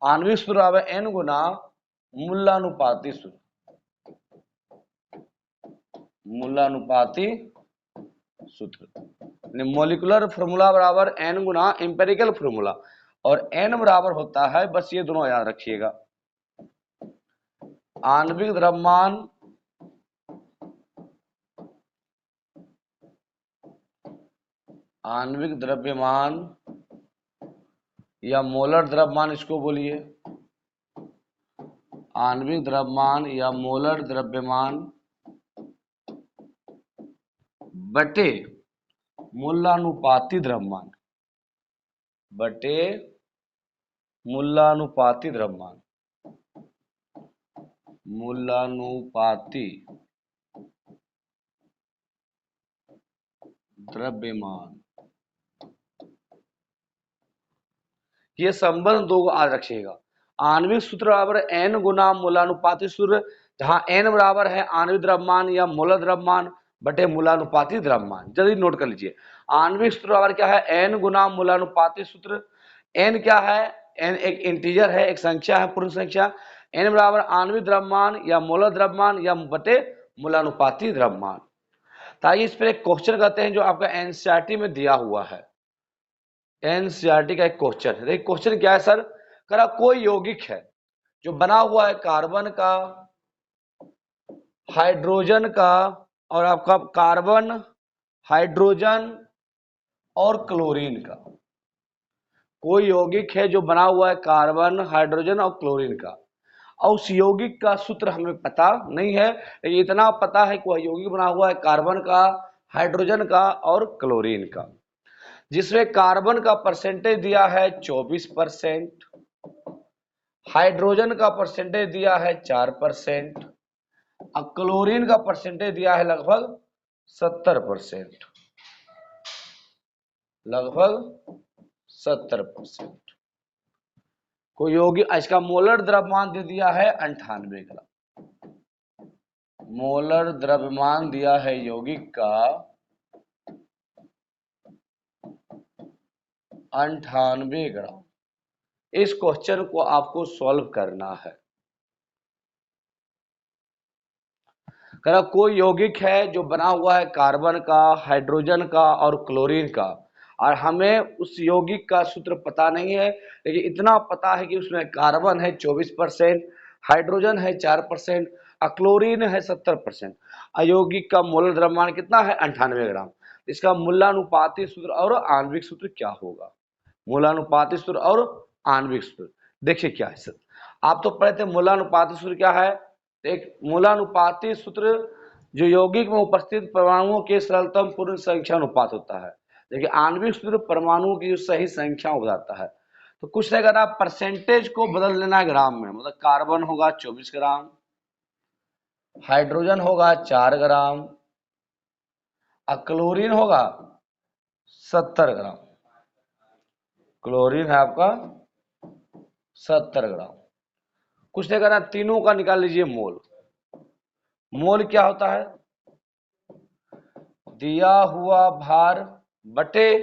आणविक सूत्र बराबर n गुना मूलानुपाती सूत्र, मूलानुपाती सूत्र। मोलिकुलर फॉर्मूला बराबर n गुना एम्पेरिकल फॉर्मूला, और n बराबर होता है, बस ये दोनों याद रखिएगा, आणविक द्रव्यमान आणविक द्रव्यमान या मोलर द्रव्यमान, इसको बोलिए आणविक द्रव्यमान या मोलर द्रव्यमान बटे मूलानुपाती द्रव्यमान, बटे मूलानुपाती द्रव्यमान, मूलानुपाती द्रव्यमान। ये संबंध दो आज रखिएगा। आणविक सूत्र बराबर n गुना मूलानुपाती सूत्र, जहां n बराबर है आणविक द्रव्यमान या मोलर द्रव्यमान बटे मूलानुपाती द्रव्यमान। जल्दी नोट कर लीजिए, आणविक सूत्र बराबर क्या है, n गुना मूलानुपाती सूत्र। n क्या है, n एक इंटीजर है, एक संख्या है, पूर्ण संख्या। n बराबर आणविक द्रव्यमान या मोलर द्रव्यमान या बटे मूलानुपाती द्रव्यमान। ताकि इस पर एक क्वेश्चन करते हैं जो आपका एनसीईआरटी में दिया हुआ है, एनसीईआरटी का एक क्वेश्चन है। देखिए क्वेश्चन क्या है सर, करा कोई यौगिक है जो बना हुआ है कार्बन का, हाइड्रोजन का, और आपका कार्बन, हाइड्रोजन और क्लोरीन का। कोई यौगिक है जो बना हुआ है कार्बन, हाइड्रोजन और क्लोरीन का, और उस यौगिक का सूत्र हमें पता नहीं है, लेकिन इतना पता है कि वह यौगिक बना हुआ है कार्बन का, हाइड्रोजन का और क्लोरीन का, जिसमें कार्बन का परसेंटेज दिया है 24%, हाइड्रोजन का परसेंटेज दिया है 4%, और क्लोरीन का परसेंटेज दिया है लगभग 70%, लगभग 70%। कोई यौगिक, इसका मोलर द्रव्यमान दे दिया है 98 ग्राम, मोलर द्रव्यमान दिया है यौगिक का 98 ग्राम। इस क्वेश्चन को आपको सॉल्व करना है। करा कोई यौगिक है जो बना हुआ है कार्बन का, हाइड्रोजन का और क्लोरीन का, और हमें उस यौगिक का सूत्र पता नहीं है, लेकिन इतना पता है कि उसमें कार्बन है 24%, हाइड्रोजन है 4% और क्लोरीन है 70%। अयौगिक का मोलर द्रव्यमान कितना है, 98 ग्राम। इसका मूलानुपाती सूत्र और आणविक सूत्र क्या होगा, मूलानुपाती सूत्र और आणविक सूत्र देखिए क्या है सर। आप तो पढ़े थे मूलानुपाती सूत्र क्या है, एक मूलानुपाती सूत्र जो यौगिक में उपस्थित परमाणुओं के सरलतम पूर्ण संख्या अनुपात होता है। देखिए आणविक सूत्र परमाणुओं की जो सही संख्या हो जाता है। तो कुछ नहीं करना, परसेंटेज को बदल लेना ग्राम में, मतलब कार्बन होगा 24 ग्राम, हाइड्रोजन होगा 4 ग्राम और क्लोरीन होगा 70 ग्राम, क्लोरीन है आपका 70 ग्राम। कुछ नहीं करना, तीनों का निकाल लीजिए मोल। मोल क्या होता है, दिया हुआ भार बटे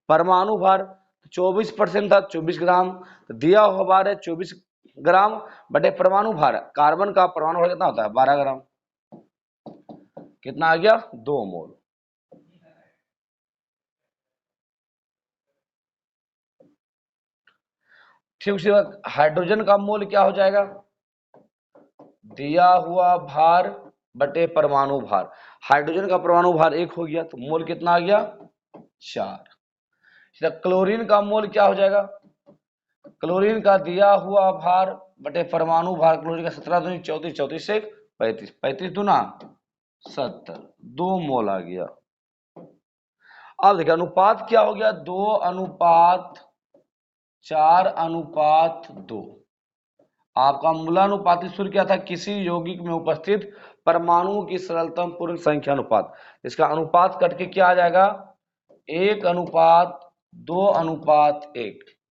परमाणु भार। 24% था 24 ग्राम, तो दिया हुआ भार है 24 ग्राम बटे परमाणु भार। कार्बन का परमाणु भार कितना होता है, 12 ग्राम। कितना आ गया, 2 मोल। ठीक, उसके बाद हाइड्रोजन का मोल क्या हो जाएगा, दिया हुआ भार बटे परमाणु भार। हाइड्रोजन का परमाणु भार 1 हो गया, तो मोल कितना आ गया, 4। क्लोरीन का मोल क्या हो जाएगा, क्लोरीन का दिया हुआ भार बटे परमाणु भार, क्लोरीन का 17 दूनी 34, 34 से 35, 35 दूना 70, 2 मोल आ गया। अब देखिए अनुपात क्या हो गया, 2:4:2। आपका मूलानुपाती सूत्र क्या था, किसी यौगिक में उपस्थित परमाणुओं की सरलतम पूर्ण संख्या अनुपात। इसका अनुपात कट के क्या आ जाएगा, 1:2:1,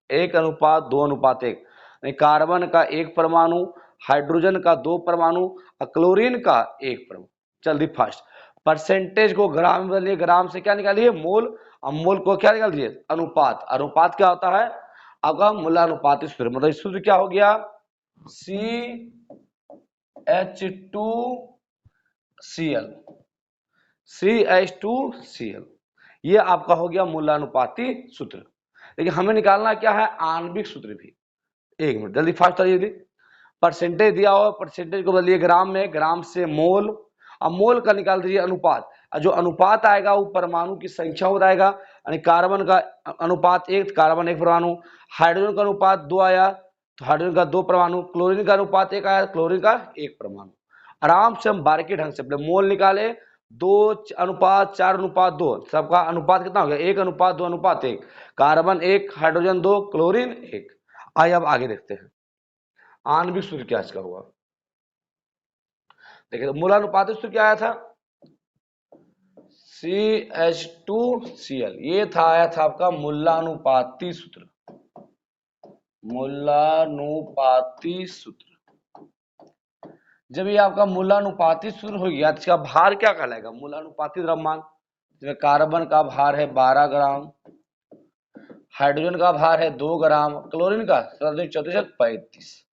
1:2:1। कार्बन का एक परमाणु हाइड्रोजन का 2 परमाणु और क्लोरीन का 1 परमाणु। जल्दी फास्ट, परसेंटेज को ग्राम में बदलिए, ग्राम से क्या निकालिए मोल, और मोल को क्या निकाल दिए अनुपात। अनुपात क्या होता है आपका मूलानुपाती सूत्र, मतलब सूत्र क्या हो गया CH2Cl, CH2Cl, ये आपका हो गया मूलानुपाती सूत्र। लेकिन हमें निकालना क्या है आणविक सूत्र भी। एक मिनट जल्दी फास्ट आइए, परसेंटेज दिया हुआ, परसेंटेज को बदलिए ग्राम में, ग्राम से मोल, अब मोल का निकाल दीजिए अनुपात, और जो अनुपात आएगा वो परमाणु की संख्या हो जाएगा, यानी कार्बन का अनुपात 1, कार्बन 1 परमाणु, हाइड्रोजन का अनुपात 2 आया तो हाइड्रोजन का 2 परमाणु, क्लोरीन का अनुपात 1 आया, क्लोरीन का 1 परमाणु। आराम से हम बारीकी ढंग से अपने मोल निकाले, 2:4:2, सबका अनुपात कितना हो गया 1:2:1, कार्बन 1, हाइड्रोजन 2, क्लोरीन 1। आइए अब आगे देखते हैं आणविक सूत्र क्या इसका हुआ। देखिए मूलानुपाती सूत्र क्या आया था CH2Cl, ये था आया था आपका मूलानुपाती सूत्र, मूलानुपाती सूत्र। जब ये आपका मूलानुपाती सूत्र हो गया तो इसका भार क्या कहलाएगा मूलानुपाती द्रव्यमान, जिसमें कार्बन का भार है 12 ग्राम, हाइड्रोजन का भार है 2 ग्राम, क्लोरीन का 34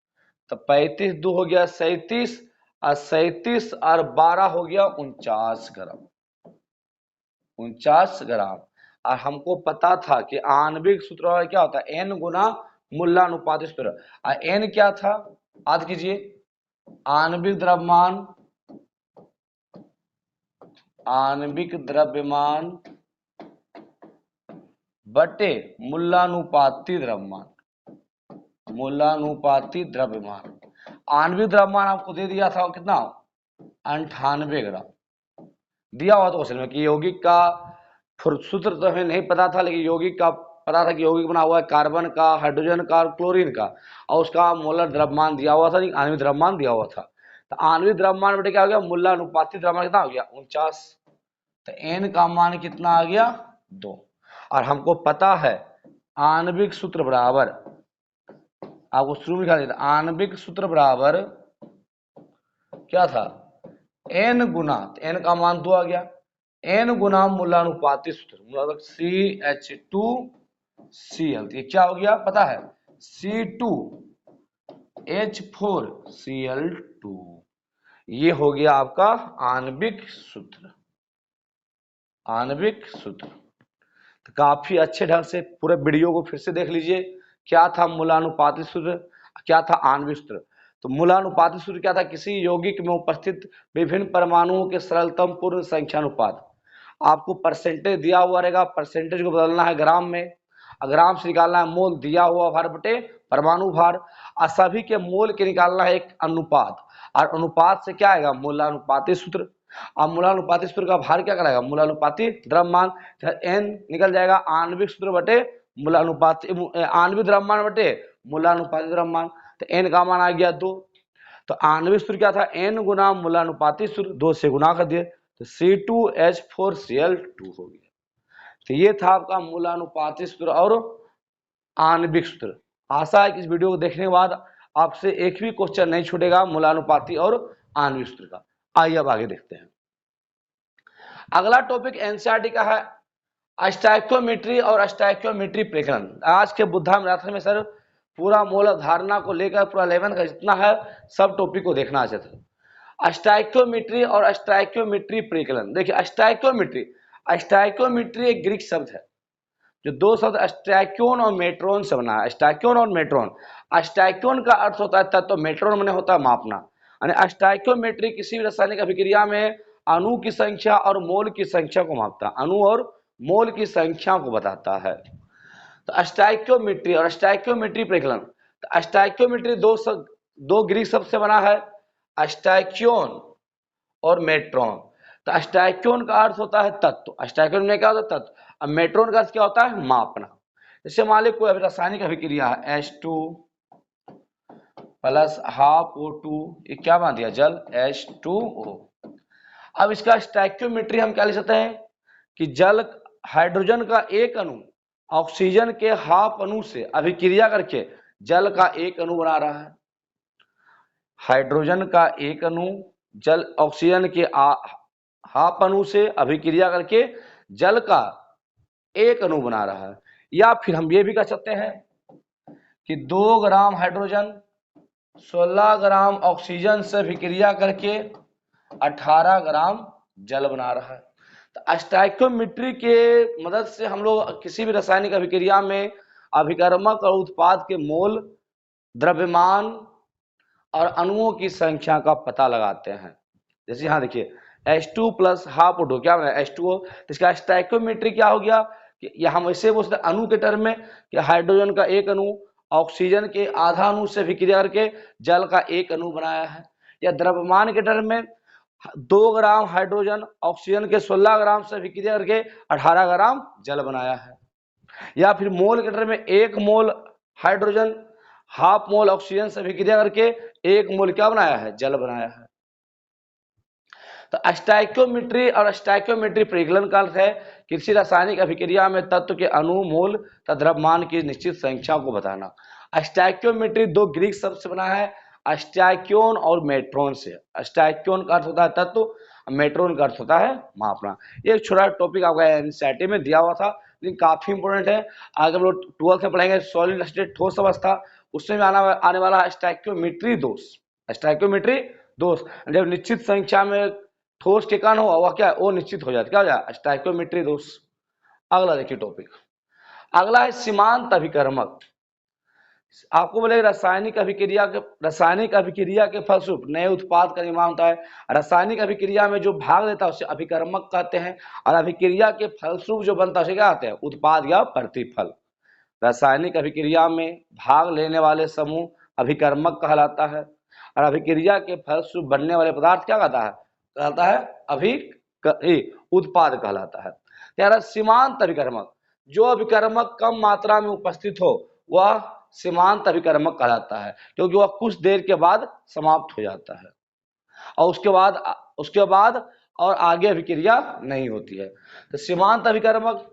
तो 35 2 हो गया 37, और 37 और 12 हो गया 49 ग्राम, 49 ग्राम। और हमको पता था कि आणविक सूत्र क्या होता है N गुना मूलानुपाती सूत्र, और N क्या था याद कीजिए, आणविक द्रव्यमान, आणविक द्रव्यमान बटे मूलानुपाती द्रव्यमान, मूलानुपाती द्रव्यमान। आणविक द्रव्यमान आपको दे दिया था कितना 98 ग्राम दिया हुआ था क्वेश्चन में, कि यौगिक का सूत्र तो हमें नहीं पता था, लेकिन यौगिक का पता था कि यौगिक बना हुआ है कार्बन का, हाइड्रोजन का और क्लोरीन का, और उसका मोलर द्रव्यमान दिया हुआ था, आणविक द्रव्यमान दिया हुआ था। तो आणविक द्रव्यमान बटे क्या हो गया मूलानुपाती द्रव्यमान कितना हो गया 49, तो N का मान कितना आ गया 2। और हमको पता है आणविक सूत्र बराबर, आपको शुरू में लिखा दिया था आणविक सूत्र बराबर क्या था N गुना, N का मान 2 आ गया, N गुना मूलानुपाती सूत्र, मतलब CH2Cl, ये क्या हो गया पता है C2H4Cl2, ये हो गया आपका आणविक सूत्र, आणविक सूत्र। तो काफी अच्छे ढंग से पूरे वीडियो को फिर से देख लीजिए, क्या था मूलानुपाती सूत्र, क्या था आणविक सूत्र। तो मूलानुपाती सूत्र क्या था, किसी यौगिक में उपस्थित विभिन्न परमाणुओं के सरलतम पूर्ण संख्यानुपात। आपको परसेंटेज दिया हुआ रहेगा, परसेंटेज को बदलना है ग्राम में, ग्राम से निकालना है मोल दिया हुआ भार बटे परमाणु भार, और सभी के मोल के निकालना है एक अनुपात, और अनुपात से क्या आएगा मूलानुपाती सूत्र। अब मूलानुपाती सूत्र का भार क्या कराएगा मूलानुपाती द्रव्यमान, N निकल जाएगा आणविक सूत्र बटे मूलानुपाती, आणविक द्रव्यमान बटे मूलानुपाती द्रव्यमान, तो N का मान आ गया 2। तो आणविक सूत्र क्या था N गुना मूलानुपाती सूत्र, 2 से गुना कर दिए तो C2H4Cl2 हो गया। तो ये था आपका मूलानुपाती सूत्र और आणविक सूत्र। आशा है कि इस वीडियो को देखने के बाद आपसे एक भी क्वेश्चन नहीं छूटेगा मूलानुपाती और आणविक सूत्र का। आइए अब आगे देखते हैं। अगला टॉपिक एनसीईआरटी का है स्टोइकियोमेट्री और स्टोइकियोमेट्री प्रकरण। आज के बुद्धा मैराथन में सर पूरा मूल धारणा को लेकर पूरा 11 का जितना है सब टॉपिक को देखना अच्छा था। स्टोइकियोमेट्री और स्टोइकियोमेट्री प्रकरण। देखिए स्टोइकियोमेट्री, स्टोइकियोमेट्री एक ग्रीक शब्द है जो दो शब्द स्टैक्योन और मेट्रोन से बना है। स्टैक्योन और मेट्रोन, स्टैक्योन का अर्थ होता है तत्व, मेट्रोन मैंने होता है मापना। यानी स्टैक्योमेट्री किसी भी रासायनिक अभिक्रिया में अणु की संख्या और मोल की संख्या को मापता है, अणु और मोल की संख्या को बताता है। तो स्टैक्योमेट्री और स्टैक्योमेट्री प्रकरण। तो स्टैक्योमेट्री दो ग्रीक शब्द से बना है, स्टैक्योन और मेट्रोन। तो स्टैक्योन का अर्थ होता है तत्व, स्टैक्योन में क्या होता है तत्व, अब मेट्रोन का अर्थ क्या होता है मापना। जैसे मान लीजिए कोई रासायनिक अभिक्रिया है H2 प्लस हाफ O2, ये क्या बना दिया जल H2O। अब इसका स्टैक्योमेट्री हम क्या लिख सकते हैं कि जल हाइड्रोजन का एक अणु ऑक्सीजन के हाफ अणु से अभिक्रिया करके जल का एक अणु बना रहा है। हाइड्रोजन का एक अणु जल ऑक्सीजन के हाफ अणु से अभिक्रिया करके जल का एक अणु बना रहा है। या फिर हम ये भी कर सकते हैं कि 2 ग्राम हाइड्रोजन 16 ग्राम ऑक्सीजन से अभिक्रिया करके 18 ग्राम जल बना रहा है। तो स्टोइकियोमेट्री के मदद से हम लोग किसी भी रासायनिक अभिक्रिया में अभिकर्मक और उत्पाद के मोल, द्रव्यमान और अणुओं की संख्या का पता लगाते हैं। जैसे यहाँ देखिए H2 प्लस हाफ O2 क्या बना H2O, तो इसका स्टोइकियोमेट्री क्या हो गया कि या हम ऐसे बोल सकते अणु के टर्म में कि हाइड्रोजन का एक अणु ऑक्सीजन के आधा अणु से विक्रिया करके जल का एक अणु बनाया है। या द्रव्यमान के टर्म में 2 ग्राम हाइड्रोजन ऑक्सीजन के 16 ग्राम से विक्रिया करके 18 ग्राम जल बनाया है। या फिर मोल के टर्म में 1 मोल हाइड्रोजन हाफ मोल ऑक्सीजन से विक्रिया करके 1 मोल क्या बनाया है, जल बनाया है। तो स्टोइकियोमेट्री और स्टोइकियोमेट्री परिकलन का अर्थ है किसी रासायनिक अभिक्रिया में तत्व के अणु, मोल तथा द्रव्यमान की निश्चित संख्या को बताना। स्टोइकियोमेट्री 2 ग्रीक शब्द से बना है, स्टोइकियोन और मेट्रोन से। स्टोइकियोन का अर्थ होता है तत्व, मेट्रोन का अर्थ होता है मापना। ये एक छोटा टॉपिक आपका एनसीईआरटी में दिया हुआ था लेकिन काफी इंपोर्टेंट है। आगे हम लोग 12th में पढ़ेंगे सॉलिड स्टेट ठोस अवस्था, उसमें आने वाला है स्टोइकियोमेट्री दोष। स्टोइकियोमेट्री दोष जब निश्चित संख्या में ठोस के कण हो वह क्या है, वो निश्चित हो जाता है, क्या हो जाए स्टोइकियोमेट्री दोष। अगला देखिए टॉपिक, अगला है सीमांत अभिकर्मक। आपको बोले रासायनिक अभिक्रिया के फलस्वरूप नए उत्पाद का निर्माण होता है। रासायनिक अभिक्रिया में जो भाग लेता है उसे अभिकर्मक कहते हैं, और अभिक्रिया के फलस्वरूप जो बनता है उसे क्या कहते हैं, उत्पाद या प्रतिफल। रासायनिक अभिक्रिया में भाग लेने वाले समूह अभिकर्मक कहलाता है, और अभिक्रिया के फलस्वरूप बनने वाले पदार्थ क्या कहलाता है उत्पाद कहलाता है। यार सीमांत अभिकर्मक, जो अभिकर्मक कम मात्रा में उपस्थित हो वह सीमांत अभिकर्मक कहलाता है, क्योंकि वह कुछ देर के बाद समाप्त हो जाता है और उसके बाद और आगे अभिक्रिया नहीं होती है। तो सीमांत अभिकर्मक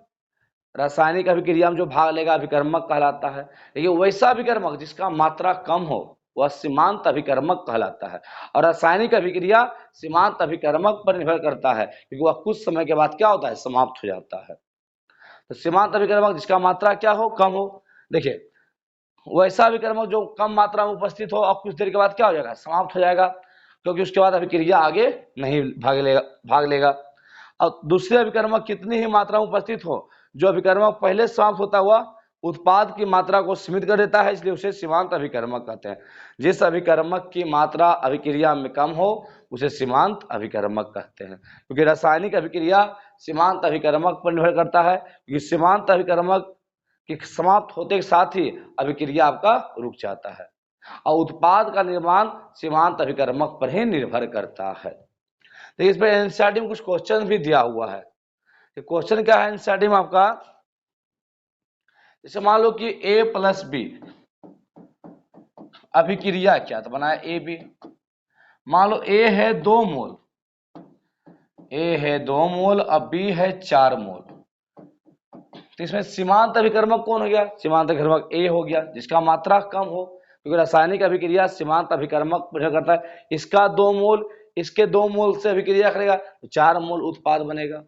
रासायनिक अभिक्रिया में जो भाग लेगा अभिकर्मक कहलाता है। लेकिन वैसा अभिकर्मक जिसका मात्रा कम हो वह सीमांत अभिकर्मक कहलाता है। और रासायनिक अभिक्रिया सीमांत अभिकर्मक पर निर्भर करता है क्योंकि वह कुछ समय के बाद क्या होता है, समाप्त हो जाता है। तो सीमांत अभिकर्मक जिसका मात्रा क्या हो, कम हो। देखिए वैसा अभिकर्मक जो कम मात्रा में उपस्थित हो और कुछ देर के बाद क्या हो जाएगा, समाप्त हो जाएगा, क्योंकि उसके बाद अभिक्रिया आगे नहीं भाग लेगा। और दूसरे अभिकर्मक कितनी ही मात्रा में उपस्थित हो, जो अभिकर्मक पहले समाप्त होता हुआ उत्पाद की मात्रा को सीमित कर देता है, इसलिए उसे सीमांत अभिकर्मक कहते हैं। जिस अभिकर्मक की मात्रा अभिक्रिया में कम हो उसे सीमांत अभिकर्मक कहते हैं, क्योंकि रासायनिक अभिक्रिया सीमांत अभिकर्मक पर निर्भर करता है, क्योंकि सीमांत अभिकर्मक के समाप्त होते के साथ ही अभिक्रिया आपका रुक जाता है और उत्पाद का निर्माण सीमांत अभिकर्मक पर ही निर्भर करता है। तो इस पर एनसीईआरटी में कुछ क्वेश्चन भी दिया हुआ है। क्वेश्चन क्या है एनसीईआरटी में आपका, जैसे मान लो कि A प्लस बी अभिक्रिया क्या तो बनाया ए बी। मान लो A है 2 मोल, A है 2 मोल और B है 4 मोल। तो इसमें सीमांत अभिकर्मक कौन हो गया, सीमांत अभिकर्मक A हो गया जिसका मात्रा कम हो, क्योंकि रासायनिक अभिक्रिया सीमांत अभिकर्मक पर निर्भर करता है। इसका 2 मोल इसके 2 मोल से अभिक्रिया करेगा तो 4 मोल उत्पाद बनेगा।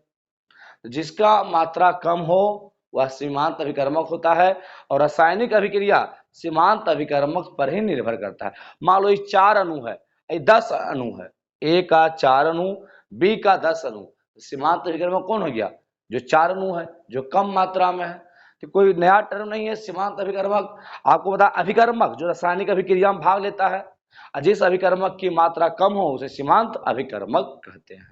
जिसका मात्रा कम हो वह सीमांत अभिकर्मक होता है, और रासायनिक अभिक्रिया सीमांत अभिकर्मक पर ही निर्भर करता है। मान लो 4 अणु है, 10 अणु है, A का 4 अणु B का 10 अणु, सीमांत अभिकर्मक कौन हो गया, जो 4 अणु है, जो कम मात्रा में है। तो कोई नया टर्म नहीं है सीमांत अभिकर्मक। आपको बता अभिकर्मक जो रासायनिक अभिक्रिया में भाग लेता है, जिस अभिकर्मक की मात्रा कम हो उसे सीमांत अभिकर्मक कहते हैं।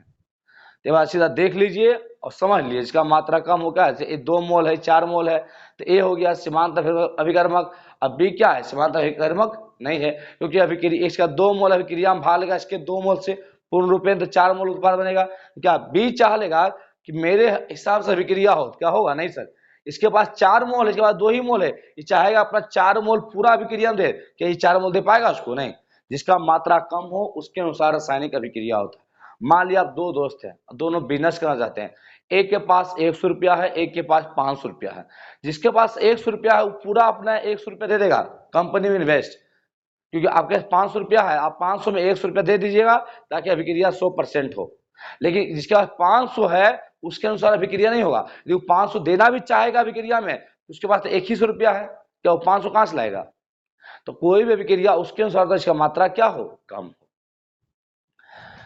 तो सीधा देख लीजिए और समझ लीजिए, इसका मात्रा कम हो क्या है, 2 मोल है 4 मोल है, तो A हो गया सीमांत अभिकर्मक। अब B क्या है, सीमांत अभिकर्मक नहीं है, क्योंकि अभिक्रिया इसका 2 मोल अभिक्रिया में भाग लेगा, इसके 2 मोल से पूर्ण रूपेण तो 4 मोल उत्पाद बनेगा। क्या B चाह लेगा कि मेरे हिसाब से अभिक्रिया हो, क्या होगा, नहीं सर, इसके पास 4 मोल है, इसके पास 2 ही मोल है, ये चाहेगा अपना 4 मोल पूरा अभिक्रिया दे, क्या ये 4 मोल दे पाएगा उसको, नहीं। जिसका मात्रा कम हो उसके अनुसार रासायनिक अभिक्रिया होता है। मान लिया आप 2 दोस्त हैं, दोनों बिजनेस करना चाहते हैं, एक के पास 100 रुपया है, एक के पास 500 रुपया है। जिसके पास 100 रुपया है वो पूरा अपना 100 रुपया दे देगा कंपनी में इन्वेस्ट, क्योंकि आपके 500 रुपया है, आप 500 में 100 रुपया दे दीजिएगा ताकि अभिक्रिया 100% हो। लेकिन जिसके पास 500 है उसके अनुसार अभिक्रिया नहीं होगा। यदि वो 500 देना भी चाहेगा अभिक्रिया में, उसके पास तो 1 ही रुपया है, क्या वो 500 कहां से लाएगा? तो कोई भी अभिक्रिया उसके अनुसार इसका मात्रा क्या हो, कम हो।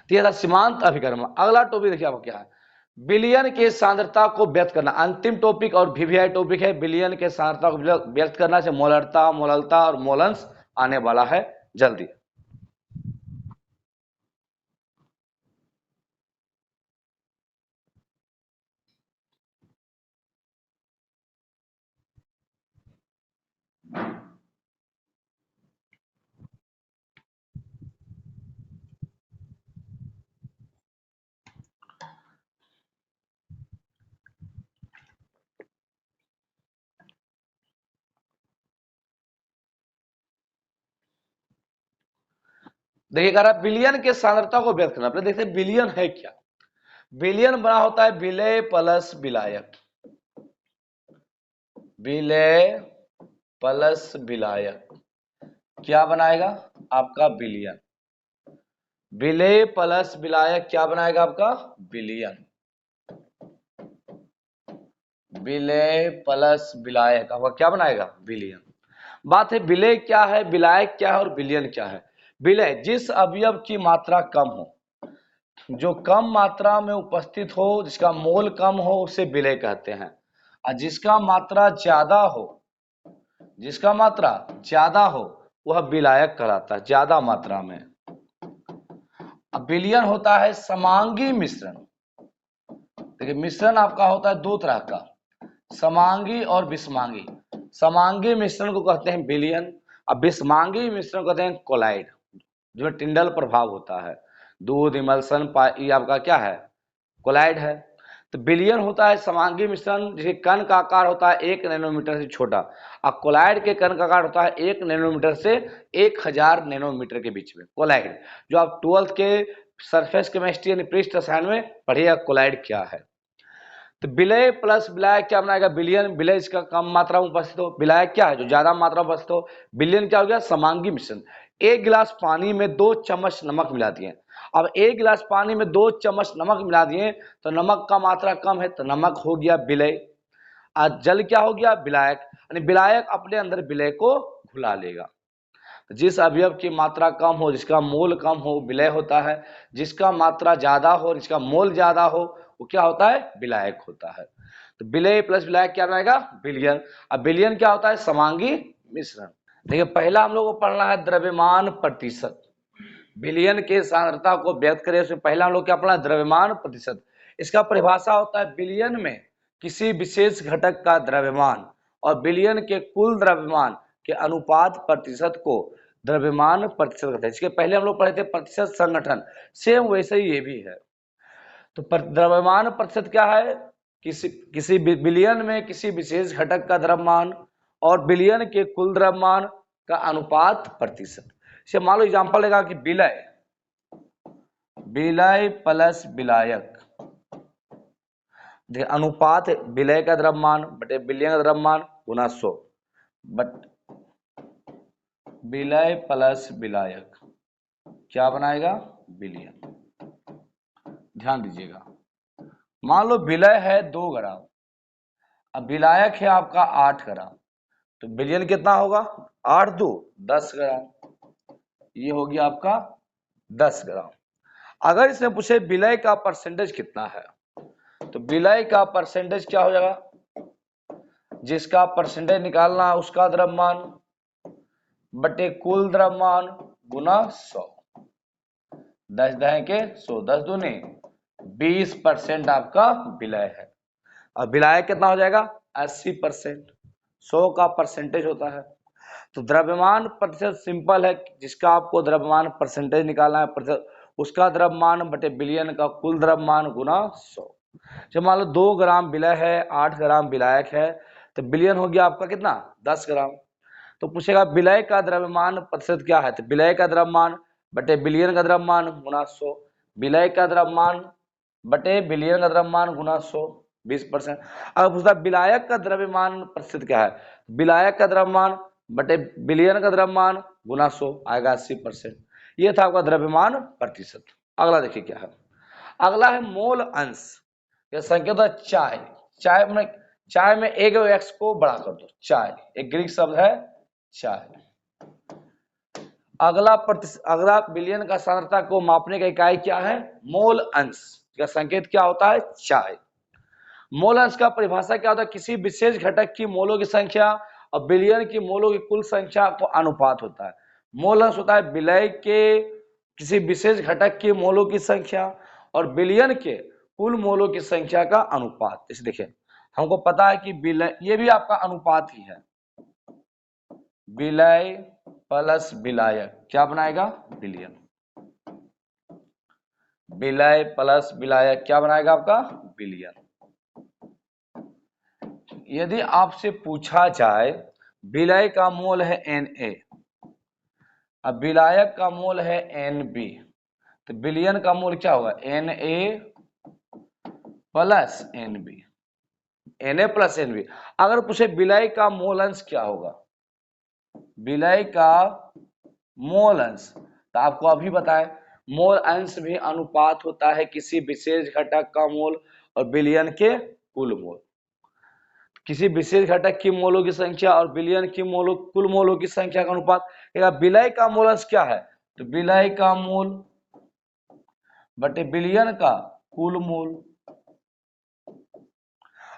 तो यह था सीमांत अभिकर्मक। अगला टॉपिक देखिए आपको क्या है, विलयन के सांद्रता को व्यक्त करना। अंतिम टॉपिक और वीवीआई टॉपिक है, विलयन के सांद्रता को व्यक्त करना से मोलरता, मोललता और मोलंस आने वाला है जल्दी। देखिए कह रहा विलयन के सांद्रता को व्यक्त करना। पहले देखते हैं विलयन है क्या। विलयन बना होता है विलय प्लस विलायक, विलय प्लस विलायक क्या बनाएगा आपका विलयन। विलय प्लस विलायक क्या बनाएगा आपका विलयन। विलय प्लस विलायक आपका क्या बनाएगा विलयन। बात है विलय क्या है, विलायक क्या है और विलयन क्या है। विलय जिस अवयव की मात्रा कम हो, जो कम मात्रा में उपस्थित हो, जिसका मोल कम हो उसे विलय कहते हैं। और जिसका मात्रा ज्यादा हो, जिसका मात्रा ज्यादा हो वह विलायक कहलाता है, ज्यादा मात्रा में। अब विलयन होता है समांगी मिश्रण। देखिए मिश्रण आपका होता है दो तरह का, समांगी और विषमांगी। समांगी मिश्रण को कहते हैं विलयन, अब विषमांगी मिश्रण को कहते हैं कोलाइड, जो टिंडल प्रभाव होता है। दूध इमल्सन ये आपका क्या है कोलाइड है। तो विलयन होता है समांगी मिश्रण जिसके कण का आकार होता है 1 नैनोमीटर से छोटा, और कोलाइड के कण का आकार होता है 1 नैनोमीटर से 1000 नैनोमीटर के बीच में। कोलाइड जो आप 12th के सरफेस केमिस्ट्री यानी पृष्ठ रसायन में पढ़िएगा कोलाइड क्या है। तो विलय प्लस विलायक क्या बनाएगा विलयन। विलय इसका कम मात्रा में उपस्थित हो, विलायक क्या है जो ज्यादा मात्रा में उपस्थित हो। विलयन क्या हो गया समांगी मिश्रण। 1 गिलास पानी में 2 चम्मच नमक मिला दिए। अब 1 गिलास पानी में 2 चम्मच नमक मिला दिए तो नमक का मात्रा कम है तो नमक हो गया विलय, और जल क्या हो गया विलायक, यानी विलायक अपने अंदर विलय को घुला लेगा। जिस अवयव की मात्रा कम हो, जिसका मोल कम हो विलय होता है, जिसका मात्रा ज्यादा हो, जिसका मोल ज्यादा हो वो क्या होता है विलायक होता है। तो विलय प्लस विलायक क्या बनाएगा विलयन। अब विलयन क्या होता है समांगी मिश्रण। देखिए पहला हम लोग को पढ़ना है द्रव्यमान प्रतिशत। विलयन के सांद्रता को व्यक्त करें उसमें पहला हम लोग क्या पढ़ना द्रव्यमान प्रतिशत। इसका परिभाषा होता है विलयन में किसी विशेष घटक का द्रव्यमान और विलयन के कुल द्रव्यमान के अनुपात प्रतिशत को द्रव्यमान प्रतिशत कहते हैं। इसके पहले हम लोग पढ़े थे प्रतिशत संगठन, सेम वैसे ही ये भी है। तो द्रव्यमान प्रतिशत क्या है, किसी विलयन में किसी विशेष घटक का द्रव्यमान और विलयन के कुल द्रव्यमान का अनुपात प्रतिशत। से मान लो एग्जांपल लेगा कि विलय, विलय प्लस विलायक, देखिए अनुपात विलय का द्रव्यमान बटे विलयन का द्रव्यमान गुना 100, बट विलय प्लस विलायक क्या बनाएगा विलयन। ध्यान दीजिएगा मान लो विलय है 2 ग्राम, अब विलायक है आपका 8 ग्राम, तो विलयन कितना होगा 8 2 10 ग्राम, ये हो गया आपका 10 ग्राम। अगर इसमें पूछे विलय का परसेंटेज कितना है तो विलय का परसेंटेज क्या हो जाएगा, जिसका परसेंटेज निकालना है उसका द्रव्यमान बटे कुल द्रव्यमान गुना 100। 10 दहे के 100, 10 दूनी 20% आपका विलय है। अब विलायक कितना हो जाएगा 80%, 100 का परसेंटेज होता है। तो द्रव्यमान प्रतिशत सिंपल है, जिसका आपको द्रव्यमान परसेंटेज निकालना है प्रतिशत उसका द्रव्यमान बटे विलयन का कुल द्रव्यमान गुना 100। जब मान लो 2 ग्राम विलय है 8 ग्राम विलायक है तो विलयन हो गया आपका कितना 10 ग्राम। तो पूछेगा विलय का द्रव्यमान प्रतिशत क्या है, तो विलय का द्रव्यमान बटे विलयन का द्रव्यमान गुना 100, विलय का द्रव्यमान बटे विलयन का द्रव्यमान गुना 100 20%। अगर पूछता विलायक का द्रव्यमान प्रतिशत क्या है, विलायक का द्रव्यमान बटे बिलियन का द्रव्यमान गुना 100 आएगा 80%। ये था आपका द्रव्यमान प्रतिशत। अगला देखिए क्या है, अगला है मोल अंश। यह संकेत है चाय, चाय में एक एक्स को बड़ा कर दो, चाय एक ग्रीक शब्द है चाय। अगला बिलियन का सांद्रता को मापने का इकाई क्या है, मोल अंश। का संकेत क्या होता है, चाय। मोल अंश का परिभाषा क्या होता है, किसी विशेष घटक की मोलों की संख्या और बिलियन की मोलों की कुल संख्या को अनुपात होता है। मोल अंश होता है विलय के किसी विशेष घटक की मोलों की संख्या और बिलियन के कुल मोलों की संख्या का अनुपात। इसे देखिए, हमको पता है कि विलय ये भी आपका अनुपात ही है, विलय प्लस विलायक क्या बनाएगा, बिलियन। विलय प्लस विलायक क्या बनाएगा आपका, बिलियन। यदि आपसे पूछा जाए विलय का मोल है Na, अब विलायक का मोल है Nb, तो बिलियन का मोल क्या होगा, Na plus Nb, Na plus Nb। अगर पूछे विलय का मोल अंश क्या होगा, विलय का मोल अंश, तो आपको अभी बताएं मोल अंश भी अनुपात होता है किसी विशेष घटक का मोल और बिलियन के कुल मोल। किसी विशेष घटक की मोलों की संख्या और बिलियन की मोलों कुल मोलों की संख्या का अनुपात। विलय का मोल अंश क्या है, तो विलय का मोल बटे बिलियन का कुल मोल।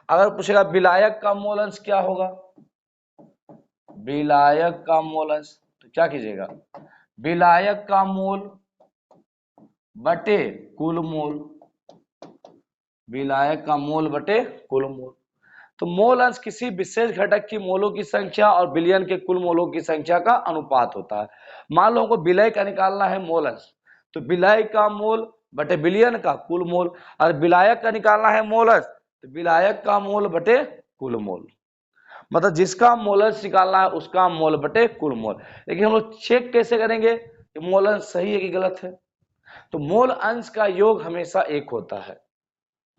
अगर पूछेगा विलायक का मोल अंश क्या होगा, विलायक का मोल अंश, तो क्या कीजिएगा, विलायक का मोल बटे कुल मोल, विलायक का मोल बटे कुल मोल। तो मोल अंश किसी विशेष घटक की मोलों की संख्या और बिलियन के कुल मोलों की संख्या का अनुपात होता है। मान लो हमको विलय का निकालना है मोल अंश, तो विलय का मोल बटे बिलियन का कुल मोल, और विलायक का निकालना है मोल अंश, तो विलायक का मोल बटे कुल मोल। मतलब जिसका मोल अंश निकालना है उसका मोल बटे कुल मोल। लेकिन हम लोग चेक कैसे करेंगे कि मोल अंश सही है कि गलत है, तो मोल अंश का योग हमेशा एक होता है,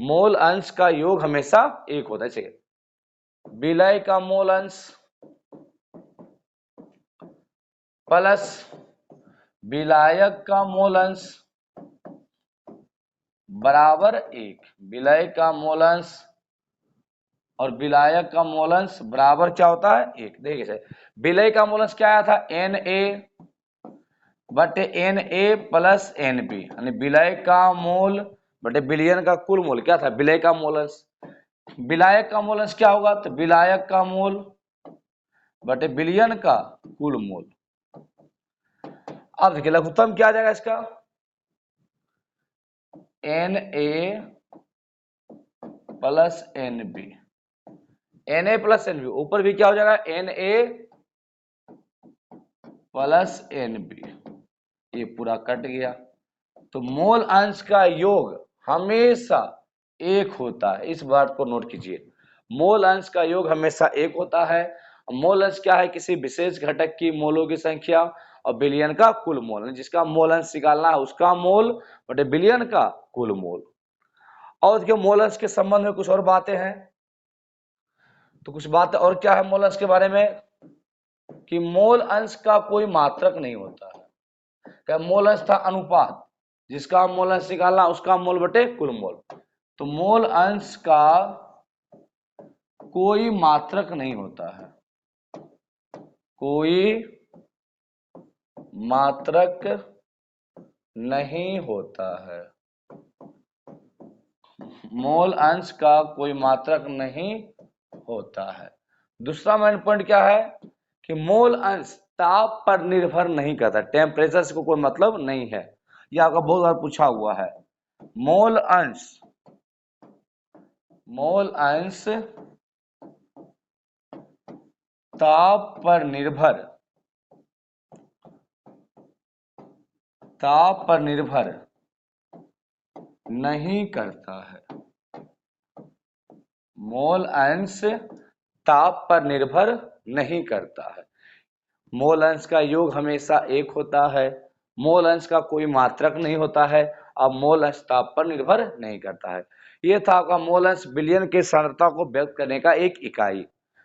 मोल अंश का योग हमेशा एक होता है। चलिए, विलय का मोल अंश प्लस विलायक का मोल अंश बराबर एक, विलय का मोल अंश और विलायक का मोल अंश बराबर क्या होता है, एक। देखिए विलय का मोल अंश क्या आया था, Na बटे Na प्लस Nb, यानी विलय का मोल बटे बिलियन का कुल मोल क्या था, विलय का मोल अंश। विलायक का मोल अंश क्या होगा, तो विलायक का मोल बटे बिलियन का कुल मोल। अब देखिए लघुत्तम क्या आ जाएगा इसका, Na plus Nb, Na plus Nb, ऊपर भी क्या हो जाएगा, Na प्लस Nb, ये पूरा कट गया। तो मोल अंश का योग हमेशा एक होता है, इस बात को नोट कीजिए, मोल अंश का योग हमेशा एक होता है। मोल अंश क्या है, किसी विशेष घटक की मोलों की संख्या और बिलियन का कुल मोल, जिसका मोल अंश निकालना है उसका मोल बटे बिलियन का कुल मोल। और देखिए मोल अंश के संबंध में कुछ और बातें हैं, तो कुछ बातें और क्या है मोल अंश के बारे में, कि मोल अंश का कोई मात्रक नहीं होता है। क्या मोल अंश था, अनुपात, जिसका मोल अंश निकालना उसका मोल बटे कुल मोल। तो मोल अंश का कोई मात्रक नहीं होता है, कोई मात्रक नहीं होता है, मोल अंश का कोई मात्रक नहीं होता है। दूसरा मेन पॉइंट क्या है कि मोल अंश ताप पर निर्भर नहीं करता, टेम्परेचर से कोई मतलब नहीं है, यह आपका बहुत बार पूछा हुआ है। मोल अंश ताप पर निर्भर नहीं करता है, मोल अंश ताप पर निर्भर नहीं करता है। मोल अंश का योग हमेशा एक होता है, मोल अंश का कोई मात्रक नहीं होता है, अब मोल अंश ताप पर निर्भर नहीं करता है। यह था आपका मोल अंश बिलियन के सांद्रता को व्यक्त करने का एक इकाई,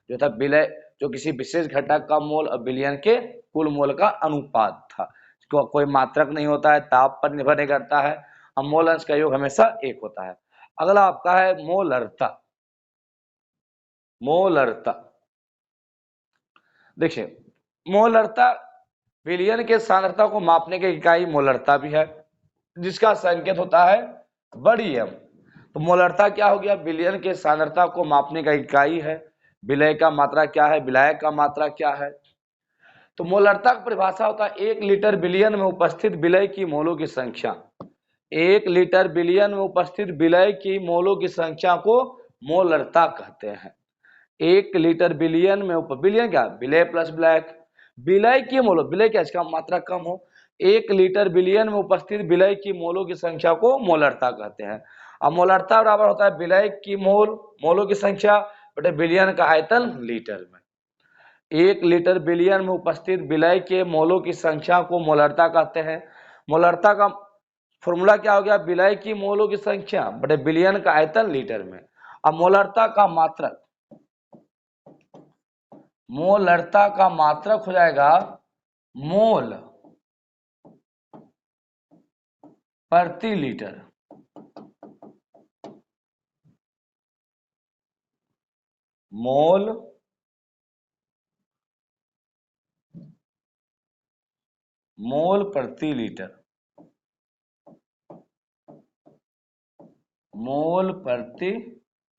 जो था विलय जो किसी विशेष घटक का मोल और विलयन के कुल मोल का अनुपात था। कोई मात्रक नहीं होता है, ताप पर निर्भर नहीं करता है, और मोल अंश का योग हमेशा एक होता है। अगला आपका है मोलरता। मोलरता देखिए, मोलरता विलयन के सांद्रता को मापने की इकाई मोलरता भी है, जिसका संकेत होता है बड़ी एम। तो मोलरता क्या हो गया? विलयन के सांद्रता को मापने का इकाई है। विलय का मात्रा क्या है? विलायक का मात्रा क्या है? तो मोलरता की परिभाषा होता है 1 लीटर विलयन में उपस्थित विलय की मोलों की संख्या। 1 लीटर विलयन में उपस्थित विलय की मोलों की संख्या को मोलरता कहते हैं। 1 लीटर विलयन में विलयन क्या? विलय प्लस विलायक। विलय की मोलो, विलय क्या? इसका मात्रा कम हो। 1 लीटर विलयन में उपस्थित विलय की मोलों की संख्या को मोलरता कहते हैं। अब मोलरता बराबर होता है विलय की मोलों की संख्या बटे विलयन का आयतन लीटर में। 1 लीटर विलयन में उपस्थित विलय के मोलों की संख्या को मोलरता कहते हैं। मोलरता का फॉर्मूला क्या हो गया? विलय की मोलों की संख्या बटे विलयन का आयतन लीटर में। अब मोलरता का मात्रक, मोलरता का मात्रक हो जाएगा मोल प्रति लीटर। मोल प्रति लीटर। मोल प्रति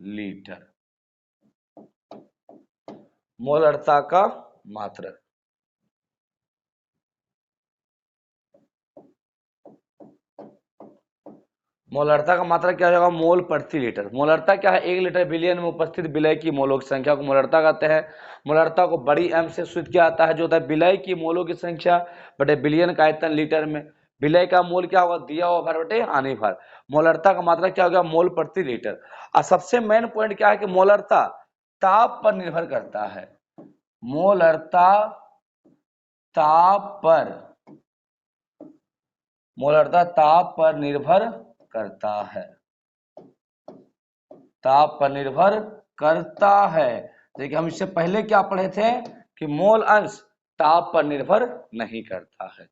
लीटर, मोलरता का मात्रक। मोलरता का मात्रक क्या होगा? मोल प्रति लीटर। मोलरता क्या है? 1 लीटर विलयन में उपस्थित विलय की मोलों की संख्या को मोलरता कहते हैं। मोलरता को बड़ी एम से सूचित किया जाता है, जो होता है विलय की मोलों की संख्या बटे विलयन का आयतन लीटर में। विलय का मोल क्या होगा? दिया हुआ भार बटे आने भार। मोलरता का मात्रक क्या हो गया? मोल प्रति लीटर। और सबसे मेन पॉइंट क्या है कि मोलरता ताप पर निर्भर करता है। मोलरता ताप पर, मोलरता ताप पर निर्भर करता है। ताप पर निर्भर करता है। देखिए, हम इससे पहले क्या पढ़े थे कि मोल अंश ताप पर निर्भर नहीं करता है।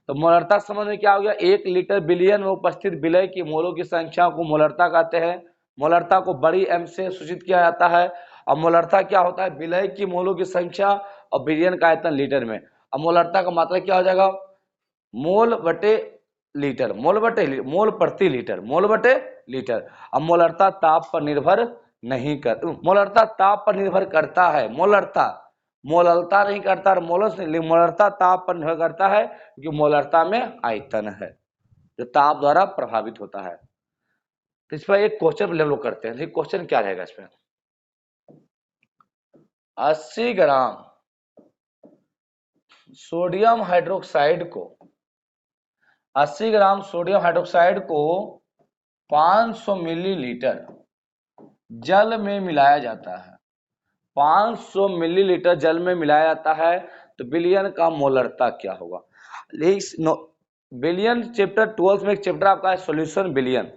तो मोलरता संबंध में क्या हो गया? 1 लीटर विलयन में उपस्थित विलय की मोलों की संख्या को मोलरता कहते हैं। मोलरता को बड़ी एम से सूचित किया जाता है। और मोलरता क्या होता है? विलय की मोलों की संख्या और विलयन का आयतन लीटर में। अब मोलरता का मात्रा क्या हो जाएगा? मोल बटे लीटर, मोल प्रति लीटर, मोल बटे लीटर। अब मोलरता ताप पर निर्भर नहीं कर, मोलरता ताप पर निर्भर करता है। मोलरता मोललता नहीं करता, मोलस नहीं, मोलरता ताप पर निर्भर करता है, क्योंकि मोलरता में आयतन है जो ताप द्वारा प्रभावित होता है। तो इस पर एक क्वेश्चन हम लोग करते हैं। क्वेश्चन क्या रहेगा इसमें? 80 ग्राम सोडियम हाइड्रोक्साइड को 80 ग्राम सोडियम हाइड्रोक्साइड को 500 मिलीलीटर जल में मिलाया जाता है। 500 मिलीलीटर जल में मिलाया जाता है, तो विलयन का मोलरता क्या होगा? विलयन चैप्टर 12 में एक चैप्टर आपका है सॉल्यूशन विलयन।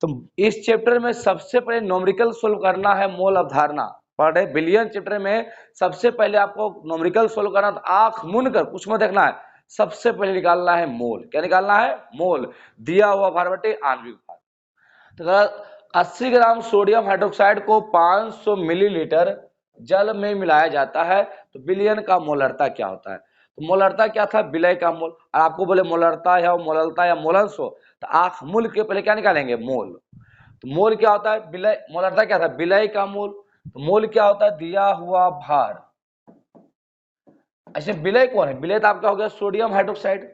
तो इस चैप्टर में सबसे पहले न्यूमेरिकल सोल्व करना है, मोल अवधारणा पढ़े। विलयन चैप्टर में सबसे पहले आपको न्यूमेरिकल सोल्व करना, तो आंख मूंद कर कुछ मत देखना है, सबसे पहले निकालना है मोल। क्या निकालना है? मोल, दिया हुआ भार बटे आणविक भार। तो 80 ग्राम सोडियम हाइड्रोक्साइड को 500 मिलीलीटर जल में मिलाया जाता है, तो विलयन का मोलरता क्या होता है? तो मोलरता क्या था? विलय का मोल। और आपको बोले मोलरता या मोललता या मोलंश हो, तो आंख मूल के पहले क्या निकालेंगे? मोल। तो मोल क्या होता है? विलय। मोलरता क्या था? विलय का मोल। तो मोल क्या होता है? दिया हुआ भार। ऐसे विलय कौन है? विलय तो आपका हो गया सोडियम हाइड्रोक्साइड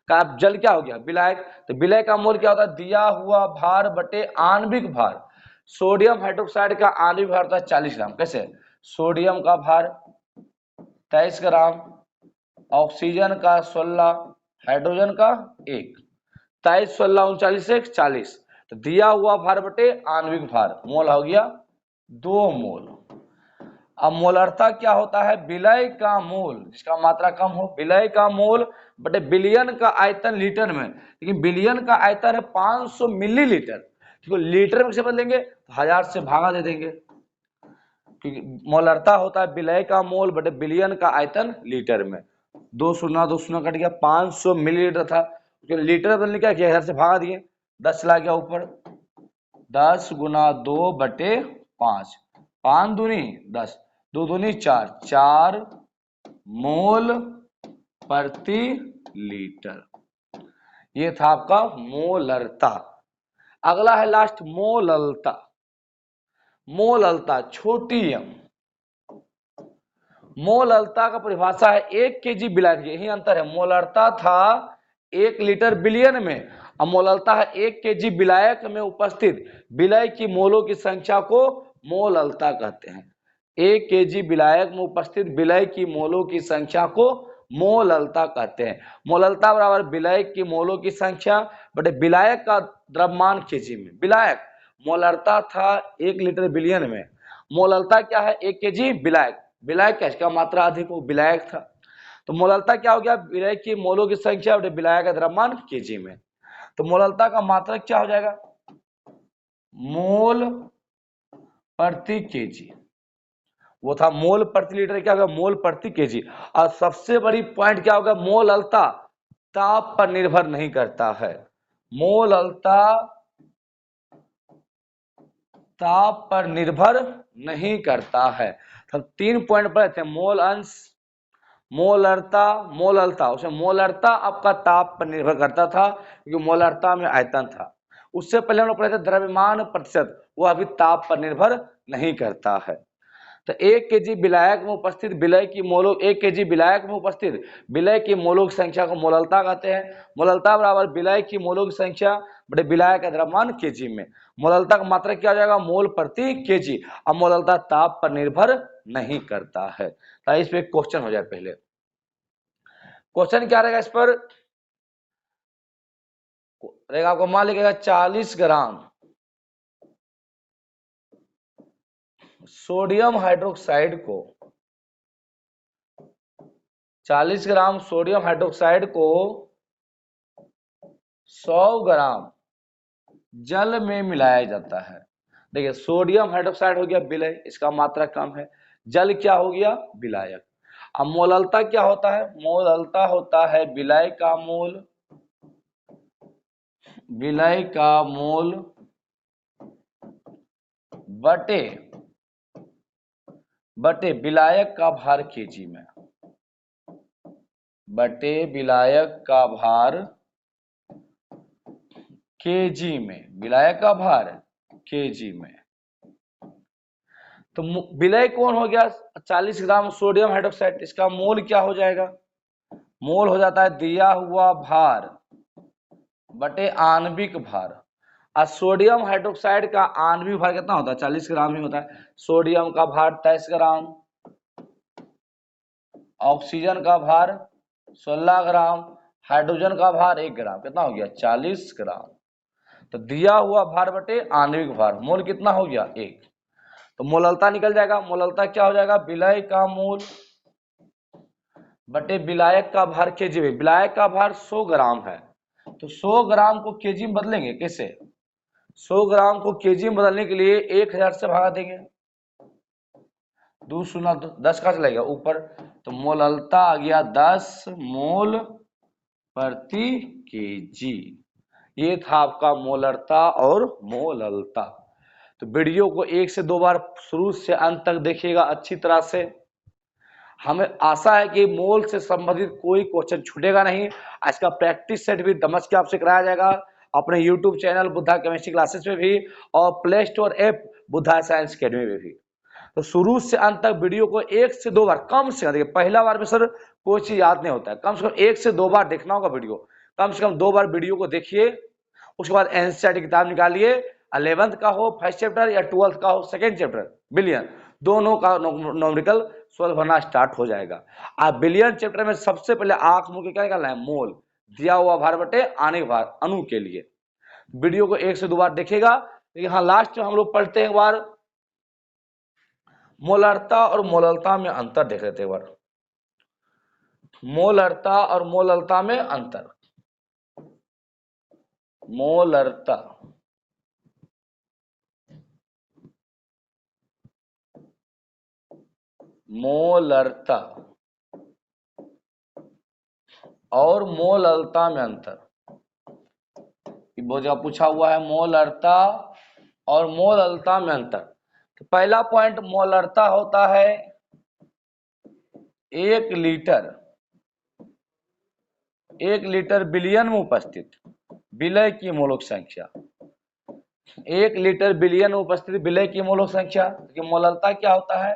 का, जल क्या हो गया? विलायक। तो विलय का मोल क्या होता है? दिया हुआ भार बटे आणविक भार। सोडियम हाइड्रोक्साइड का आणविक भार होता है 40 ग्राम। कैसे? सोडियम का भार 23 ग्राम, ऑक्सीजन का 16, हाइड्रोजन का 1, 23 16 39 1 40। तो दिया हुआ भार बटे आणविक भार, मोल हो गया 2 मोल। अब मोलरता क्या होता है? विलय का मोल, जिसका मात्रा कम हो, विलय का मोल बटे विलयन का आयतन लीटर में। लेकिन विलयन का आयतन है 500 मिलीलीटर, लीटर में से बदलेंगे तो 1000 से भागा दे देंगे, क्योंकि मोलरता होता है विलय का मोल बटे बिलियन का आयतन लीटर में। 2 शून्य कट गया, 500 मिलीलीटर था, लीटर बदलने क्या किया, इधर से भागा दिए, 10 चला गया ऊपर, 10 गुना 2/5, 5 दूनी 10, 2 दूनी 4, 4 मोल प्रति लीटर। ये था आपका मोलरता। अगला है लास्ट मोललता। मोललता छोटी एम। मोललता का परिभाषा है 1 केजी विलायक, यही अंतर है, मोलरता था 1 लीटर बिलियन में, अब मोललता है 1 केजी विलायक में उपस्थित विलय की मोलों की संख्या को मोललता कहते हैं। 1 केजी विलायक में उपस्थित विलय की मोलों की संख्या को मोललता कहते हैं। मोललता बराबर विलय की मोलों की संख्या बटे विलायक का द्रव्यमान केजी में। विलायक, मोलरता था 1 लीटर बिलियन में, मोललता क्या है 1 केजी विलायक, विलायक क्या, इसका मात्रा अधिक हो, विलायक था, तो मोललता क्या हो गया, विलय की मोलों की संख्या बटे विलायक का द्रव्यमान केजी में। तो मोललता का मात्रक क्या हो जाएगा, मोल प्रति केजी, वो था मोल प्रति लीटर, क्या होगा मोल प्रति केजी। और सबसे बड़ी पॉइंट क्या होगा, मोललता ताप पर निर्भर नहीं करता है, मोललता ताप पर निर्भर नहीं करता है। तो 3 पॉइंट पढ़े थे, मोल अंश, मोलरता, मोललता, उसमें मोलरता आपका ताप पर निर्भर करता था क्योंकि मोलरता में आयतन था। उससे पहले हम लोग पढ़े थे द्रव्यमान प्रतिशत, वो अभी ताप पर निर्भर नहीं करता है। तो 1 केजी विलायक में उपस्थित विलय की मोलों, 1 केजी विलायक में उपस्थित विलय की मोलों की संख्या को मोललता कहते हैं। मोललता बराबर विलय की मोलों की संख्या बटे विलायक का द्रव्यमान केजी में। मोललता का मात्रक क्या हो जाएगा, मोल प्रति केजी। अब मोललता ताप पर निर्भर नहीं करता है। तो इस पे क्वेश्चन हो जाए, पहले क्वेश्चन क्या रहेगा इस पर रहेगा, आपको मान लीजिएगा 40 ग्राम सोडियम हाइड्रोक्साइड को, 40 ग्राम सोडियम हाइड्रोक्साइड को 100 ग्राम जल में मिलाया जाता है। देखिए सोडियम हाइड्रोक्साइड हो गया विलय, इसका मात्रा कम है, जल क्या हो गया विलायक। अब मोललता क्या होता है, मोललता होता है विलय का मोल, विलय का मोल बटे बटे विलायक का भार केजी में, बटे विलायक का भार केजी में, विलायक का भार केजी में। तो विलय कौन हो गया 40 ग्राम सोडियम हाइड्रोक्साइड, इसका मोल क्या हो जाएगा, मोल हो जाता है दिया हुआ भार बटे आणविक भार। और सोडियम हाइड्रोक्साइड का आणविक भार कितना होता है, 40 ग्राम ही होता है। सोडियम का भार 23 ग्राम, ऑक्सीजन का भार 16 ग्राम, हाइड्रोजन का भार 1 ग्राम, कितना हो गया 40 ग्राम। तो दिया हुआ भार बटे आणविक भार, मोल कितना हो गया 1। तो मोललता निकल जाएगा, मोललता क्या हो जाएगा, विलय का मोल बटे विलायक का भार केजी में। विलायक का भार 100 ग्राम है, तो 100 ग्राम को केजी में बदलेंगे कैसे, 100 ग्राम को केजी में बदलने के लिए 1000 से भागा देंगे, 2 शून्य 10 का चलेगा ऊपर, तो मोललता आ गया 10 मोल प्रति केजी। ये था आपका मोलरता और मोललता। तो वीडियो को 1 से 2 बार शुरू से अंत तक देखिएगा अच्छी तरह से। हमें आशा है कि मोल से संबंधित कोई क्वेश्चन छूटेगा नहीं। आज का प्रैक्टिस सेट भी दमस के आपसे कराया जाएगा अपने YouTube channel Buddha chemistry classes में भी और play store app Buddha science academy में भी। तो शुरू से अंत तक वीडियो को 1 से 2 बार कम से कम, देखिए पहला बार में सर कोई चीज याद नहीं होता है, कम से कम 1 से 2 बार देखना होगा वीडियो, कम से कम 2 बार वीडियो को देखिए। उसके बाद एनसीईआरटी किताब निकालिए, 11th का हो फर्स्ट चैप्टर या 12th का हो सेकेंड चैप्टर बिलियन, दोनों का न्यूमेरिकल सॉल्व होना स्टार्ट हो जाएगा। आप बिलियन चैप्टर में सबसे पहले आंख मुंह के क्या निकालना है, मोल दिया हुआ भार बटे आणविक भार अणु के लिए। वीडियो को 1 से 2 बार देखेगा। लेकिन हाँ लास्ट में हम लोग पढ़ते हैं एक बार मोलरता और मोललता में अंतर देख लेते हैं एक बार, मोलरता और मोललता में अंतर। मोलरता मोलरता और मोललता में अंतर। वो जो पूछा हुआ है मोलरता और मोललता में अंतर। तो पहला पॉइंट, मोलरता होता है 1 लीटर बिलियन में उपस्थित विलय की मोलक संख्या। 1 लीटर बिलियन में उपस्थित विलय की मोलक संख्या। मोलरता क्या होता है?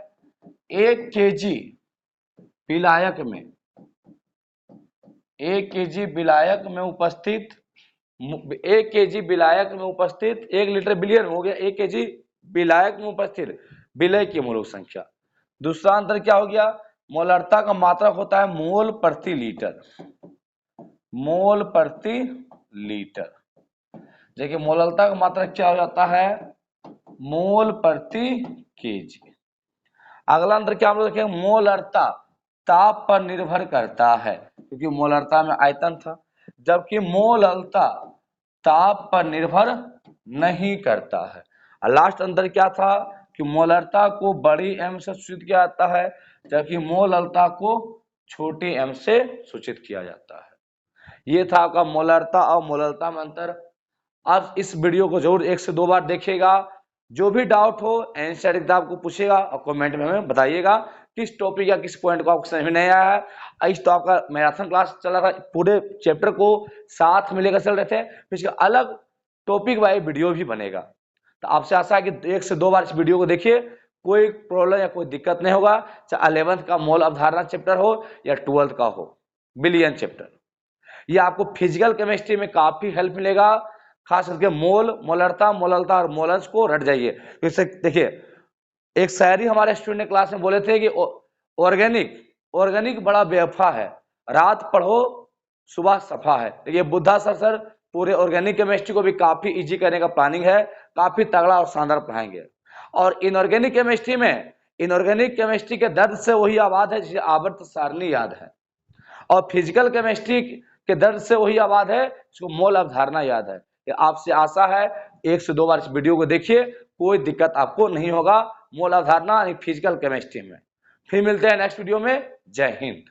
1 केजी विलायक में, 1 केजी विलायक में उपस्थित, 1 केजी विलायक में उपस्थित, 1 लीटर बिलियन हो गया, 1 केजी विलायक में उपस्थित विलय की मोलक संख्या। दूसरा अंतर क्या हो गया? मोलरता का मात्रक होता है मोल प्रति लीटर, मोल प्रति लीटर। देखिए मोलरता का मात्रक क्या हो जाता है? मोल प्रति केजी। अगला अंतर क्या हम लोग देखेंगे? मोलरता ताप पर निर्भर करता है, क्योंकि मोलरता में आयतन था, जबकि मोललता ताप पर निर्भर नहीं करता है। और लास्ट अंतर क्या था कि मोलरता को बड़ी एम से सूचित किया जाता है, जबकि मोललता को छोटी एम से सूचित किया जाता है। ये था आपका मोलरता और मोललता में अंतर। आप इस वीडियो को जरूर 1 से 2 बार देखिएगा। जो भी डाउट हो एनसीईआरटी आपको पूछेगा और कमेंट में हमें बताइएगा किस टॉपिक या किस पॉइंट को आपको समझ में नहीं आया है। इस तो आपका मैराथन क्लास चल रहा था, पूरे चैप्टर को साथ में लेकर चल रहे थे, फिर इसका अलग टॉपिक वाइज वीडियो भी बनेगा। तो आपसे आशा है कि 1 से 2 बार इस वीडियो को देखिए, कोई प्रॉब्लम या कोई दिक्कत नहीं होगा, चाहे 11th का मोल अवधारणा चैप्टर हो या 12th का हो बिलियन चैप्टर। ये आपको फिजिकल केमिस्ट्री में काफी हेल्प मिलेगा, खास करके मोल, मोलरता, मोललता और मोलस को रट जाइए। इससे देखिए एक शायरी हमारे स्टूडेंट ने क्लास में बोले थे कि ऑर्गेनिक बड़ा बेवफा है, रात पढ़ो सुबह सफा है। ये बुद्धा सर पूरे ऑर्गेनिक केमिस्ट्री को भी काफी इजी करने का प्लानिंग है, काफी तगड़ा और शानदार पढ़ाएंगे। और इनऑर्गेनिक केमिस्ट्री के दर्द से वही आबाद है जिसे आवर्त सारणी याद है, और फिजिकल केमिस्ट्री के दर्द से वही आबाद है जिसको मोल अवधारणा याद है। आपसे आशा है 1 से 2 बार इस वीडियो को देखिए, कोई दिक्कत आपको नहीं होगा मोल अवधारणा फिजिकल केमिस्ट्री में। फिर मिलते हैं नेक्स्ट वीडियो में। जय हिंद।